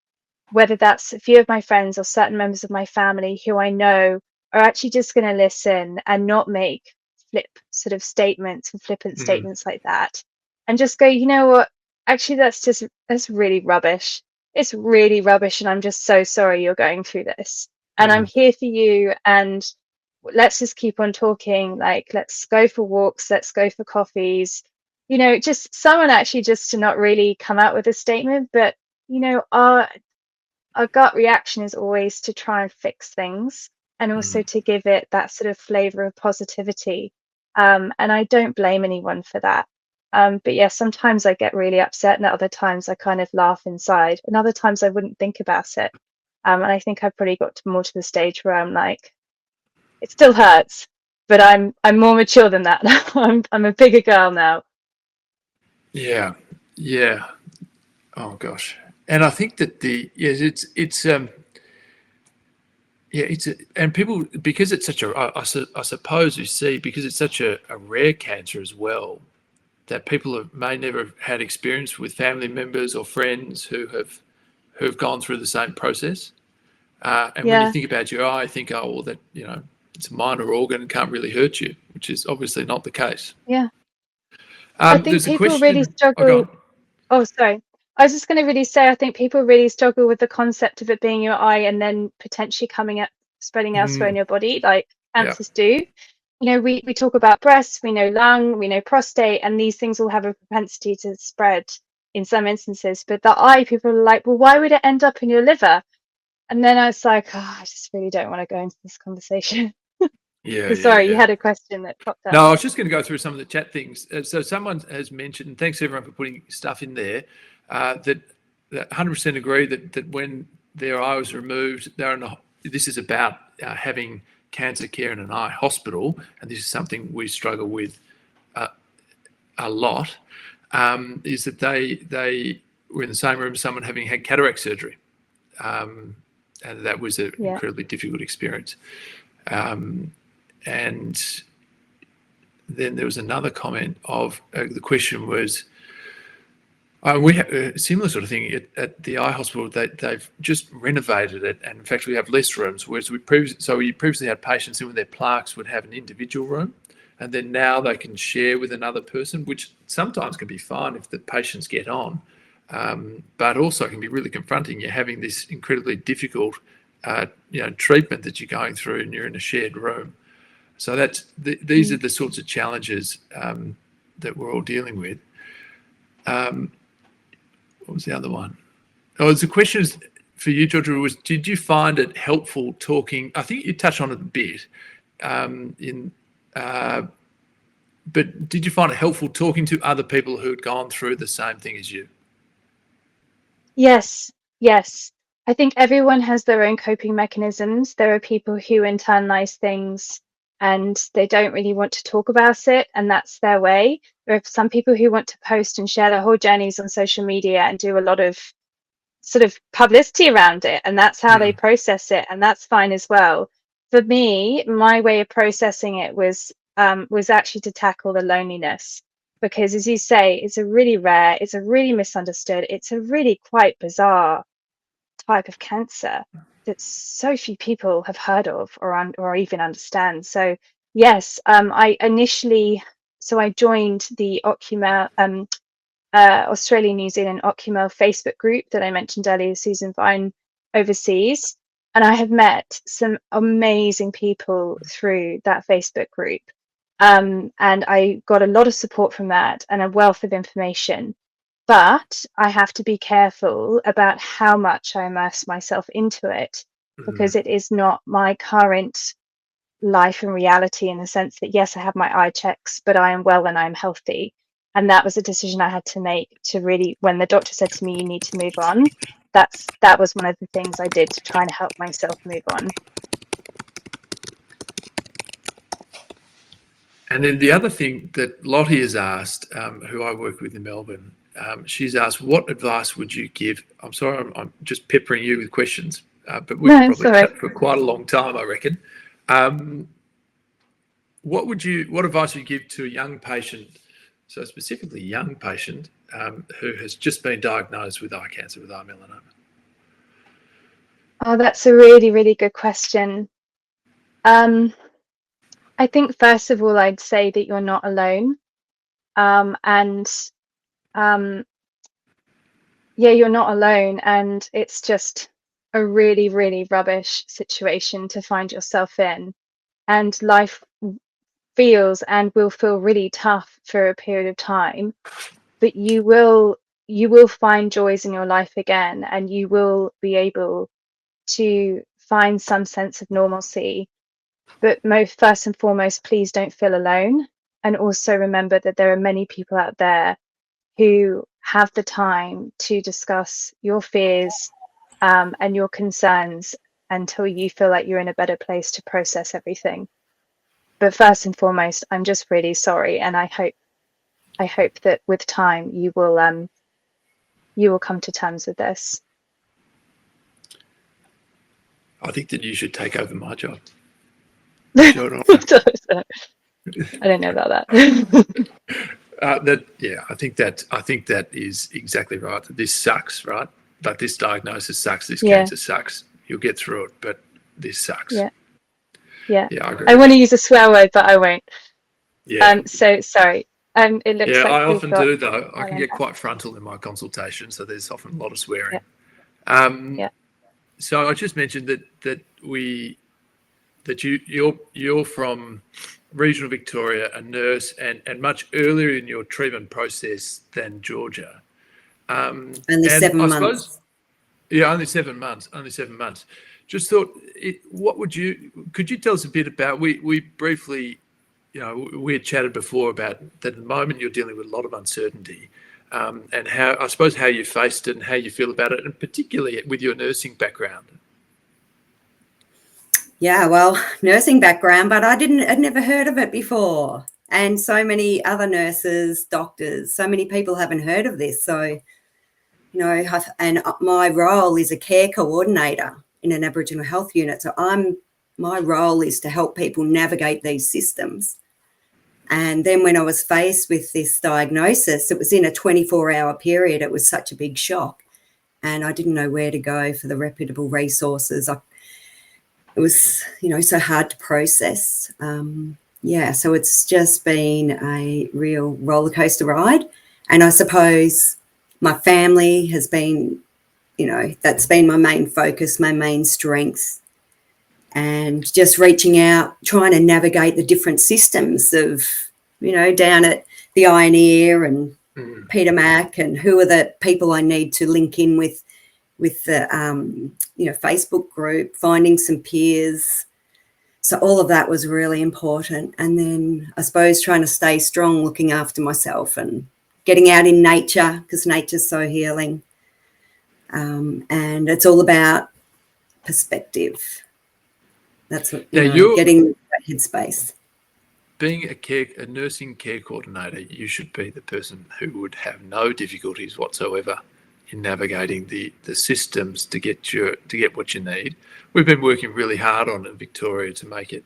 whether that's a few of my friends or certain members of my family who I know are actually just going to listen and not make flippant statements like that, and just go, you know what, actually that's really rubbish. It's really rubbish, and I'm just so sorry you're going through this, and I'm here for you, and let's just keep on talking. Like, let's go for walks, let's go for coffees, you know, just someone actually just to not really come out with a statement, but you know, our gut reaction is always to try and fix things, and also to give it that sort of flavor of positivity. And I don't blame anyone for that. But yeah, sometimes I get really upset, and other times I kind of laugh inside, and other times I wouldn't think about it. And I think I've probably got more to the stage where I'm like, it still hurts, but I'm more mature than that. I'm a bigger girl now. Yeah. Oh gosh. And I think that and people, because it's such I suppose you see, because it's such a rare cancer as well, that people may never have had experience with family members or friends who have gone through the same process. And when you think about your eye, you think, oh, well, that, you know, it's a minor organ and can't really hurt you, which is obviously not the case. Yeah. I think there's a people question. really struggle. Oh, sorry. I was just going to really say, I think people really struggle with the concept of it being your eye and then potentially coming up, spreading elsewhere in your body, like cancers do. You know, we talk about breast, we know lung, we know prostate, and these things all have a propensity to spread in some instances. But the eye, people are like, well, why would it end up in your liver? And then I was like, oh, I just really don't want to go into this conversation. Sorry, you had a question that popped up. No, I was just going to go through some of the chat things. So someone has mentioned, and thanks everyone for putting stuff in there, that 100% agree that when their eye was removed, this is about having cancer care in an eye hospital, and this is something we struggle with a lot, is that they were in the same room as someone having had cataract surgery, and that was an incredibly difficult experience. And then there was another comment of the question was, we have a similar sort of thing at the eye hospital. They've just renovated it, and in fact we have less rooms. Whereas we previously had patients who, with their plaques, would have an individual room, and then now they can share with another person, which sometimes can be fine if the patients get on, but also can be really confronting. You're having this incredibly difficult, treatment that you're going through, and you're in a shared room. So these are the sorts of challenges that we're all dealing with. What was the other one? Oh, the question for you, Georgia, was, did you find it helpful talking? I think you touched on it a bit, but did you find it helpful talking to other people who had gone through the same thing as you? Yes. I think everyone has their own coping mechanisms. There are people who internalize things and they don't really want to talk about it, and that's their way. There are some people who want to post and share their whole journeys on social media and do a lot of sort of publicity around it, and that's how they process it, and that's fine as well. For me, my way of processing it was actually to tackle the loneliness, because, as you say, it's a really rare, it's a really misunderstood, it's a really quite bizarre type of cancer that so few people have heard of or even understand. So yes, I joined the AOMA Australia New Zealand AOMA Facebook group that I mentioned earlier, Susan Vine overseas, and I have met some amazing people through that Facebook group, and I got a lot of support from that and a wealth of information. But I have to be careful about how much I immerse myself into it, because it is not my current life and reality, in the sense that, yes, I have my eye checks, but I am well and I'm healthy. And that was a decision I had to make, to really, when the doctor said to me, you need to move on, that was one of the things I did to try and help myself move on. And then the other thing that Lottie has asked, who I work with in Melbourne, she's asked, what advice would you give? I'm sorry, I'm just peppering you with questions, but we've probably chat for quite a long time, I reckon. What advice would you give to a young patient, so specifically a young patient who has just been diagnosed with eye cancer, with eye melanoma? Oh, that's a really, really good question. I think first of all, I'd say that you're not alone. Yeah, you're not alone, and it's just a really, really rubbish situation to find yourself in. And life feels and will feel really tough for a period of time, but you will find joys in your life again, and you will be able to find some sense of normalcy. But first and foremost, please don't feel alone, and also remember that there are many people out there who have the time to discuss your fears and your concerns until you feel like you're in a better place to process everything. But first and foremost, I'm just really sorry, and I hope that with time you will come to terms with this. I think that you should take over my job. I don't know about that. I think that is exactly right. This sucks, right? But this diagnosis sucks. This cancer sucks. You'll get through it, but this sucks. Yeah. I agree. I want to use a swear word, but I won't. Yeah. So sorry. It looks like I often do though. I can get quite frontal in my consultation, so there's often a lot of swearing. So I just mentioned that you're from regional Victoria, a nurse, and much earlier in your treatment process than Georgia. Only 7 months. Only 7 months. Only 7 months. Just thought, could you tell us a bit about? We briefly, we had chatted before about that. At the moment, you're dealing with a lot of uncertainty, and how you faced it and how you feel about it, and particularly with your nursing background. Yeah, well, nursing background, but I'd never heard of it before. And so many other nurses, doctors, so many people haven't heard of this. So, and my role is a care coordinator in an Aboriginal health unit. So my role is to help people navigate these systems. And then when I was faced with this diagnosis, it was in a 24-hour period. It was such a big shock. And I didn't know where to go for the reputable resources. It was, so hard to process. So it's just been a real roller coaster ride. And I suppose my family has been, that's been my main focus, my main strength. And just reaching out, trying to navigate the different systems of, down at the Ioneer and Peter Mac, and who are the people I need to link in with the Facebook group, finding some peers. So all of that was really important. And then I suppose trying to stay strong, looking after myself and getting out in nature, because nature's so healing. And it's all about perspective. That's what, getting that headspace. Being a nursing care coordinator, you should be the person who would have no difficulties whatsoever in navigating the systems to get what you need. We've been working really hard on it in Victoria to make it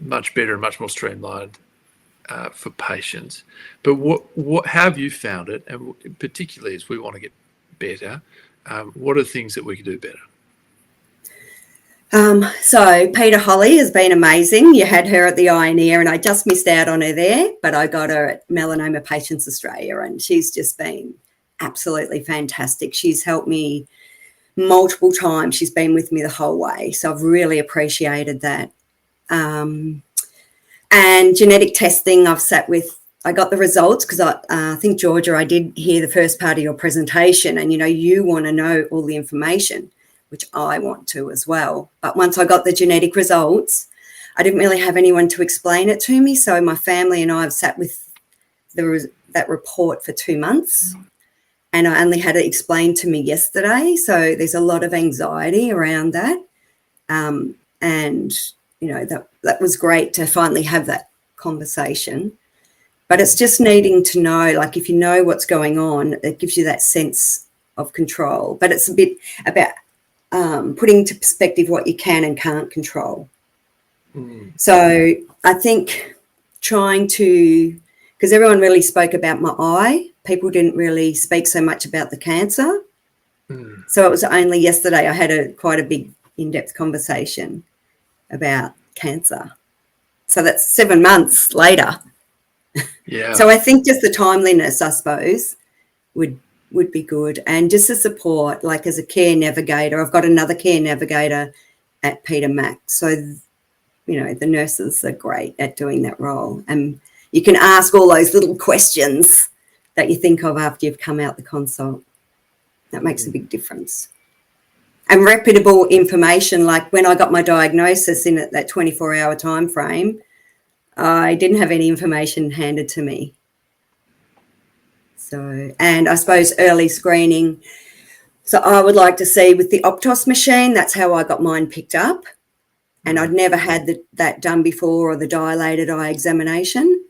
much better and much more streamlined for patients. But what have you found it, and particularly as we want to get better, what are things that we can do better? So Peter Holly has been amazing. You had her at the Ioneer, and I just missed out on her there, but I got her at Melanoma Patients Australia, and she's just been absolutely fantastic. She's helped me multiple times. She's been with me the whole way, so I've really appreciated that. And genetic testing, I got the results because I think, Georgia, I did hear the first part of your presentation, and, you want to know all the information, which I want to as well. But once I got the genetic results, I didn't really have anyone to explain it to me. So my family and I have sat with that report for 2 months, and I only had it explained to me yesterday. So there's a lot of anxiety around that. And, that was great to finally have that conversation. But it's just needing to know, like, if you know what's going on, it gives you that sense of control. But it's a bit about putting into perspective what you can and can't control. So I think because everyone really spoke about my eye, people didn't really speak so much about the cancer, So it was only yesterday I had quite a big in-depth conversation about cancer. So that's 7 months later. Yeah. So I think just the timeliness, I suppose, would be good. And just the support, like as a care navigator, I've got another care navigator at Peter Mac. So, you know, the nurses are great at doing that role. And you can ask all those little questions that you think of after you've come out the consult. That makes a big difference. And reputable information, like when I got my diagnosis in that 24-hour time frame, I didn't have any information handed to me. So, and I suppose early screening. So I would like to see with the Optos machine, that's how I got mine picked up. And I'd never had that done before, or the dilated eye examination.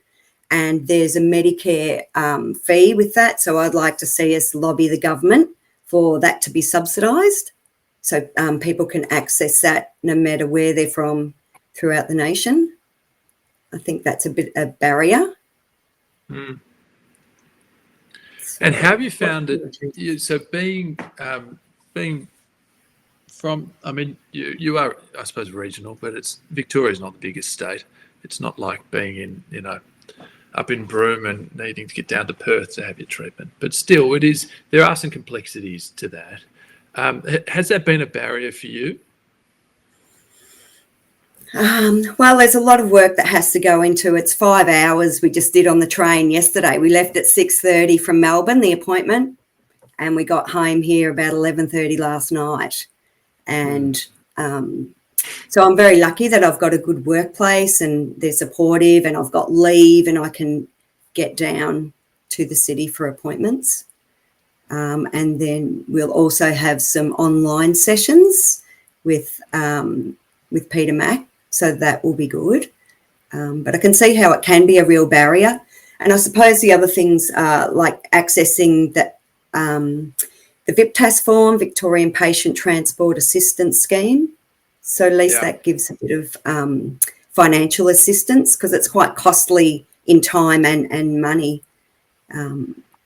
And there's a Medicare fee with that. So I'd like to see us lobby the government for that to be subsidised, so people can access that no matter where they're from throughout the nation. I think that's a bit a barrier. Mm. And have you found it? So being from, I mean, you are, I suppose, regional, but Victoria's not the biggest state. It's not like being in, you know, up in Broome and needing to get down to Perth to have your treatment. But still, it is. There are some complexities to that. Has that been a barrier for you? Well, there's a lot of work that has to go into it. It's 5 hours we just did on the train yesterday. We left at 6:30 from Melbourne, the appointment, and we got home here about 11:30 last night. And so I'm very lucky that I've got a good workplace and they're supportive, and I've got leave and I can get down to the city for appointments. And then we'll also have some online sessions with Peter Mac, so that will be good. But I can see how it can be a real barrier. And I suppose the other things are like accessing the VIPTAS form, Victorian Patient Transport Assistance Scheme. So at least that gives a bit of financial assistance, because it's quite costly in time and money.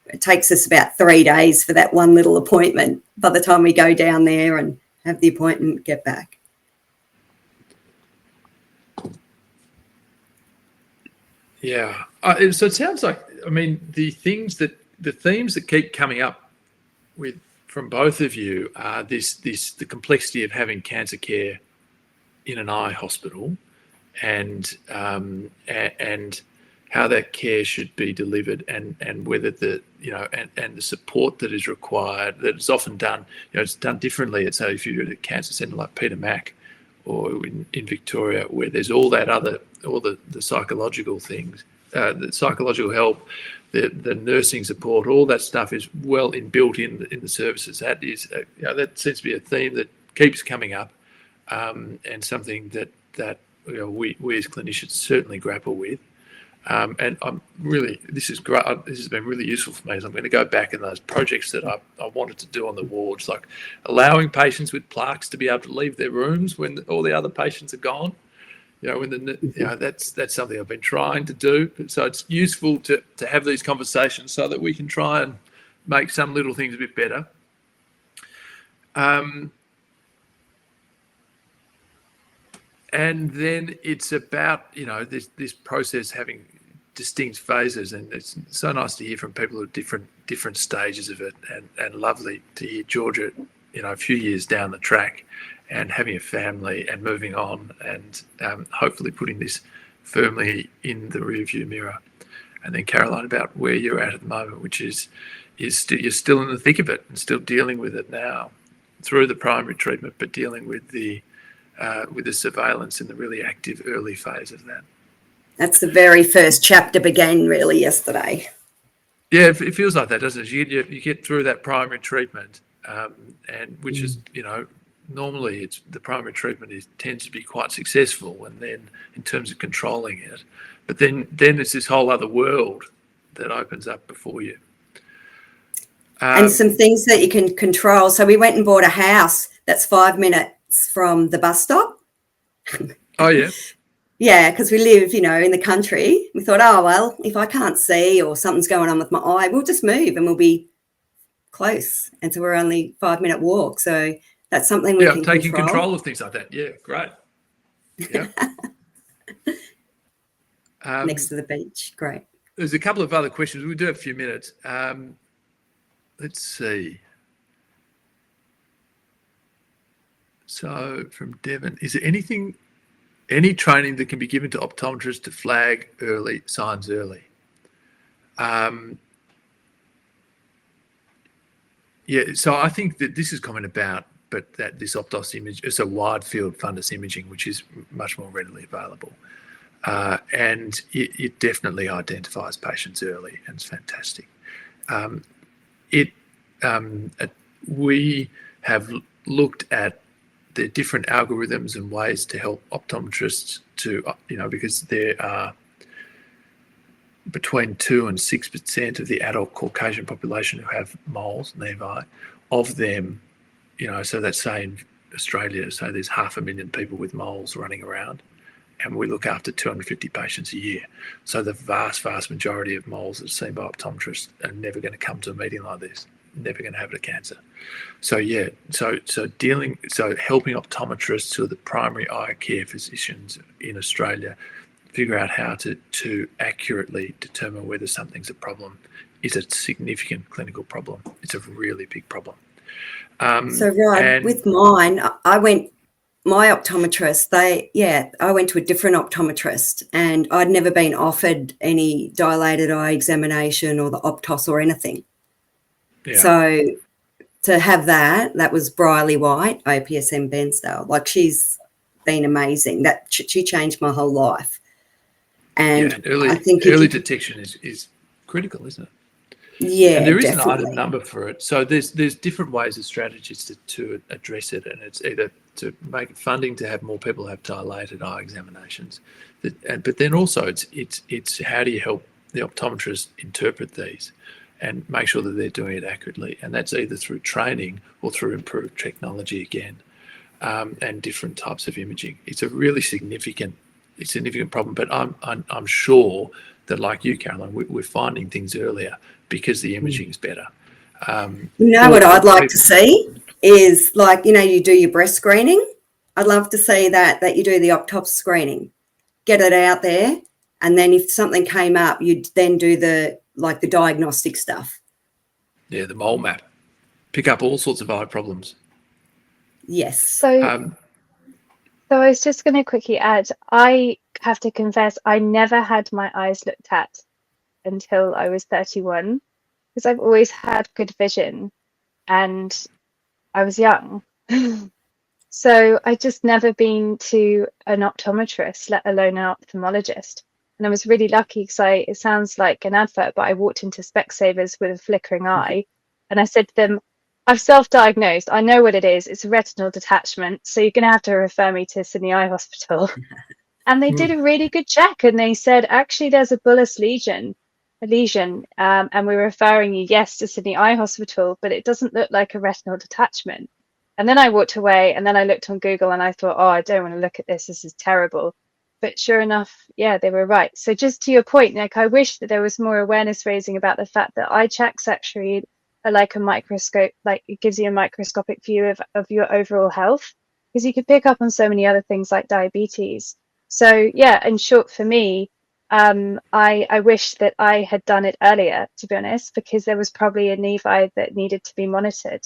It takes us about 3 days for that one little appointment by the time we go down there and have the appointment, get back. Yeah. So it sounds like, I mean, the themes that keep coming up from both of you are the complexity of having cancer care in an eye hospital, and how that care should be delivered, and whether the support that is required, that is often done, it's done differently. It's if you're at a cancer centre like Peter Mac or in Victoria, where there's all the psychological things, the psychological help, the nursing support, all that stuff is well built in the services. That is, that seems to be a theme that keeps coming up, and something that we as clinicians certainly grapple with. And I'm really, this is great. This has been really useful for me. As I'm going to go back in those projects that I wanted to do on the wards, like allowing patients with plaques to be able to leave their rooms when all the other patients are gone. That's something I've been trying to do. So it's useful to have these conversations so that we can try and make some little things a bit better. And then it's about, this process having distinct phases, and it's so nice to hear from people at different stages of it, and lovely to hear Georgia, a few years down the track and having a family and moving on, and hopefully putting this firmly in the rearview mirror. And then Caroline, about where you're at the moment, which is you're still in the thick of it and still dealing with it now through the primary treatment, but dealing with the surveillance in the really active early phase of that. That's the very first chapter began really yesterday. Yeah, it feels like that, doesn't it? You get through that primary treatment, and which is, normally it's the primary treatment tends to be quite successful, and then in terms of controlling it, but then it's this whole other world that opens up before you. And some things that you can control. So we went and bought a house that's 5 minutes from the bus stop. Oh, yeah. Yeah, because we live, in the country. We thought, oh, well, if I can't see or something's going on with my eye, we'll just move and we'll be close, and so we're only 5-minute walk. So that's something we can taking control of things like that. Yeah, great. Yeah. Next to the beach, great. There's a couple of other questions. We do have a few minutes. Let's see. So from Devon, is there any training that can be given to optometrists to flag signs early? Yeah, so I think that this is common about, but that this Optos image is a wide field fundus imaging, which is much more readily available. And it definitely identifies patients early, and it's fantastic. We have looked at the different algorithms and ways to help optometrists to, because there are between 2 and 6% of the adult Caucasian population who have moles, nevi. Of them, so that's say in Australia, so there's 500,000 people with moles running around, and we look after 250 patients a year. So the vast majority of moles that are seen by optometrists are never going to come to a meeting like this, never going to have a cancer. So yeah, so helping optometrists, who are the primary eye care physicians in Australia, figure out how to accurately determine whether something's a problem is a significant clinical problem. It's a really big problem. So Rod, with mine, I went to a different optometrist, and I'd never been offered any dilated eye examination or the Optos or anything. Yeah. So to have that was Briley White, OPSM Bairnsdale. Like, she's been amazing. That she changed my whole life. And I think early detection is critical, isn't it? Yeah, and there is definitely. an item number for it. So there's different ways of strategies to address it, and it's either to make funding to have more people have dilated eye examinations, but then also it's how do you help the optometrists interpret these and make sure that they're doing it accurately, and that's either through training or through improved technology again, and different types of imaging. It's a really significant problem, but I'm sure that, like you, Caroline, we're finding things earlier because the imaging is better. What I'd like to see is, like, you do your breast screening. I'd love to see that you do the Optos screening, get it out there, and then if something came up, you'd then do the diagnostic stuff. Yeah, the mole map. Pick up all sorts of eye problems. Yes. So I was just going to quickly add, I have to confess, I never had my eyes looked at until I was 31, because I've always had good vision and I was young. So I just never been to an optometrist, let alone an ophthalmologist. And I was really lucky because it sounds like an advert, but I walked into Specsavers with a flickering eye and I said to them, I've self-diagnosed. I know what it is. It's a retinal detachment. So you're going to have to refer me to Sydney Eye Hospital. And they did a really good check. And they said, actually, there's a bullous lesion. And we're referring you, yes, to Sydney Eye Hospital, but it doesn't look like a retinal detachment. And then I walked away and then I looked on Google and I thought, oh, I don't want to look at this. This is terrible. But sure enough, yeah, they were right. So just to your point, Nick, I wish that there was more awareness raising about the fact that eye checks actually are like a microscope, like it gives you a microscopic view of your overall health, because you could pick up on so many other things like diabetes. So yeah, in short, for me, I wish that I had done it earlier, to be honest, because there was probably a nevi that needed to be monitored.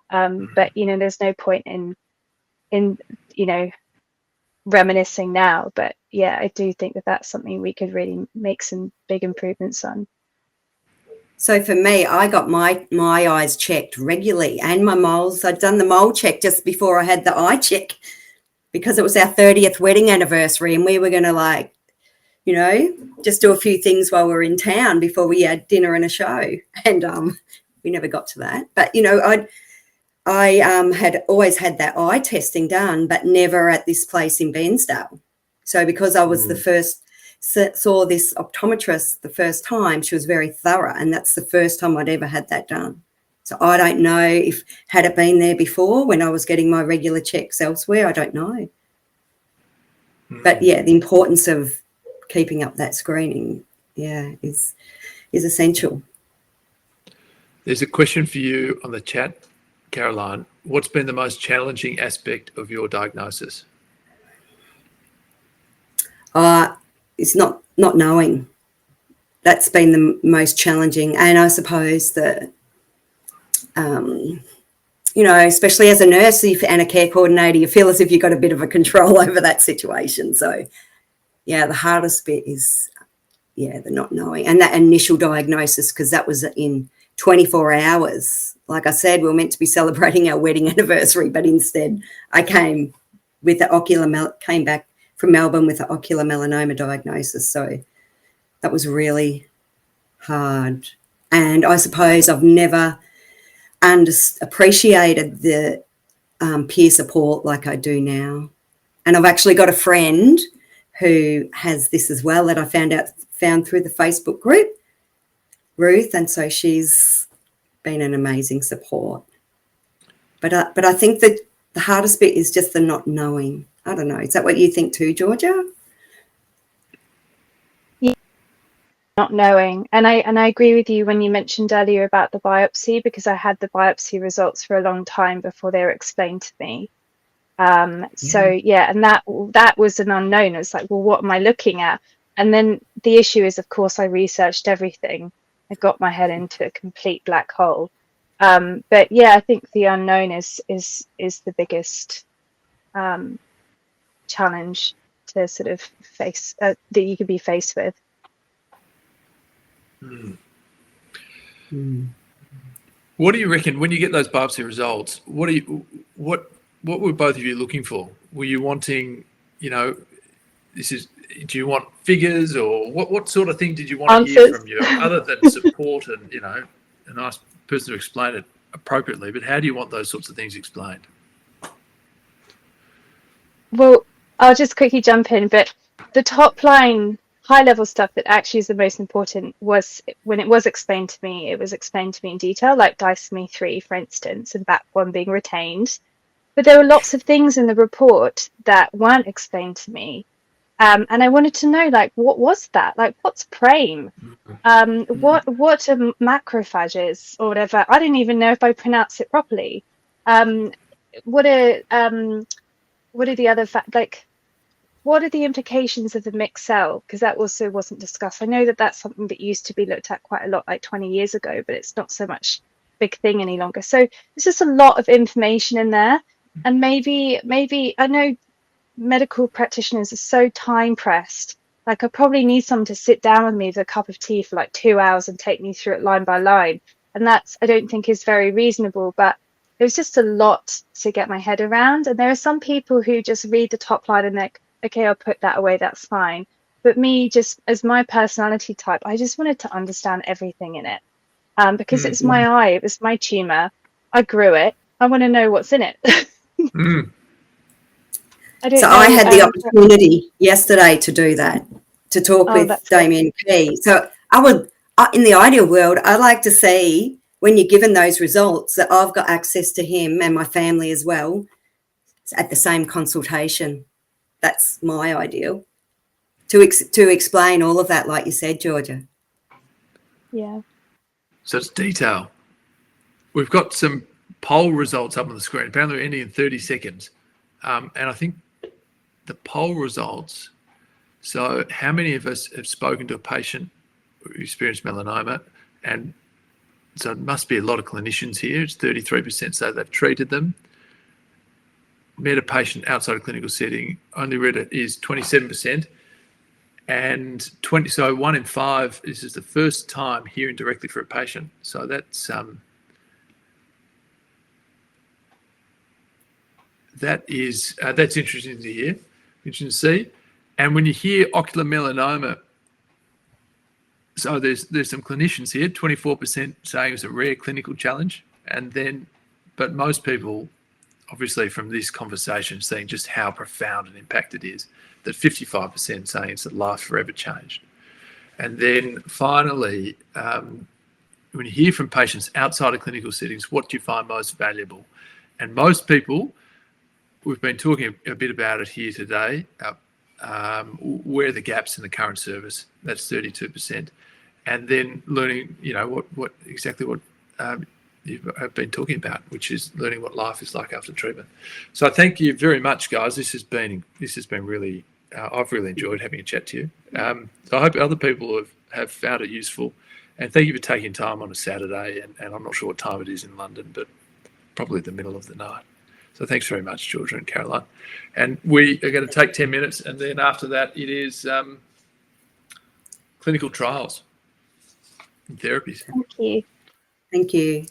But there's no point in reminiscing now. But yeah, I do think that that's something we could really make some big improvements on. So for me, I got my eyes checked regularly and my moles. I'd done the mole check just before I had the eye check because it was our 30th wedding anniversary and we were going to just do a few things while we were in town before we had dinner and a show. And we never got to that. But, I had always had that eye testing done, but never at this place in Bairnsdale. So because I was the first, saw this optometrist the first time, she was very thorough, and that's the first time I'd ever had that done. So I don't know if, had it been there before when I was getting my regular checks elsewhere, I don't know. But yeah, the importance of keeping up that screening, is essential. There's a question for you on the chat, Caroline. What's been the most challenging aspect of your diagnosis? It's not knowing. That's been the most challenging. And I suppose that, especially as a nurse and a care coordinator, you feel as if you've got a bit of a control over that situation. So, yeah, the hardest bit is, the not knowing. And that initial diagnosis, because that was in 24 hours. Like I said, we were meant to be celebrating our wedding anniversary, but instead I came back from Melbourne with an ocular melanoma diagnosis. So that was really hard. And I suppose I've never appreciated the peer support like I do now. And I've actually got a friend who has this as well that I found through the Facebook group, Ruth, and so she's been an amazing support. But I think that the hardest bit is just the not knowing. I don't know. Is that what you think too, Georgia? Yeah, not knowing. And I agree with you when you mentioned earlier about the biopsy, because I had the biopsy results for a long time before they were explained to me. So yeah, and that was an unknown. It was like, well, what am I looking at? And then the issue is, of course, I researched everything. I got my head into a complete black hole. But yeah, I think the unknown is the biggest challenge to sort of face that you could be faced with. What do you reckon when you get those biopsy results? What were both of you looking for? Were you wanting, do you want figures, or what sort of thing did you want to hear from you, other than support and, a nice person to explain it appropriately? But how do you want those sorts of things explained? Well, I'll just quickly jump in, but the top line high level stuff that actually is the most important was when it was explained to me, it was explained to me in detail, like disomy 3, for instance, and BAP1 being retained. But there were lots of things in the report that weren't explained to me. And I wanted to know, like, what was that? Like, what's PRAME? What are macrophages or whatever? I didn't even know if I pronounced it properly. What are the other what are the implications of the mixed cell? Because that also wasn't discussed. I know that that's something that used to be looked at quite a lot, like 20 years ago, but it's not so much a big thing any longer. So there's just a lot of information in there. And maybe I know medical practitioners are so time pressed. Like, I probably need someone to sit down with me with a cup of tea for like 2 hours and take me through it line by line. And that's, I don't think, is very reasonable, but it was just a lot to get my head around. And there are some people who just read the top line and they're like, okay, I'll put that away, that's fine. But me, just as my personality type, I just wanted to understand everything in it. Because it's my eye, it was my tumor, I grew it, I want to know what's in it. I had the opportunity yesterday to do that, to talk with Damien Key. So I would, in the ideal world, I'd like to see, when you're given those results, that I've got access to him and my family as well at the same consultation. That's my ideal, to explain all of that, like you said, Georgia. Yeah. So it's detail. We've got some poll results up on the screen. Apparently we're ending in 30 seconds. And I think the poll results, so how many of us have spoken to a patient who experienced melanoma? And so it must be a lot of clinicians here. It's 33% say they've treated them. Met a patient outside a clinical setting, only read it is 27%. And 1 in 5, this is the first time hearing directly from a patient. So that's that's interesting to hear, interesting to see. And when you hear ocular melanoma, so there's some clinicians here, 24% saying it's a rare clinical challenge, but most people, obviously from this conversation, seeing just how profound an impact it is, that 55% saying it's a life forever changed. And then finally, when you hear from patients outside of clinical settings, what do you find most valuable? And most people, we've been talking a bit about it here today, where are the gaps in the current service? That's 32%. And then learning, what you have been talking about, which is learning what life is like after treatment. So thank you very much, guys. This has been really, I've really enjoyed having a chat to you. So I hope other people have found it useful, and thank you for taking time on a Saturday, and I'm not sure what time it is in London, but probably the middle of the night. So thanks very much, Georgia and Caroline. And we are going to take 10 minutes, and then after that it is clinical trials and therapies. Thank you. Thank you.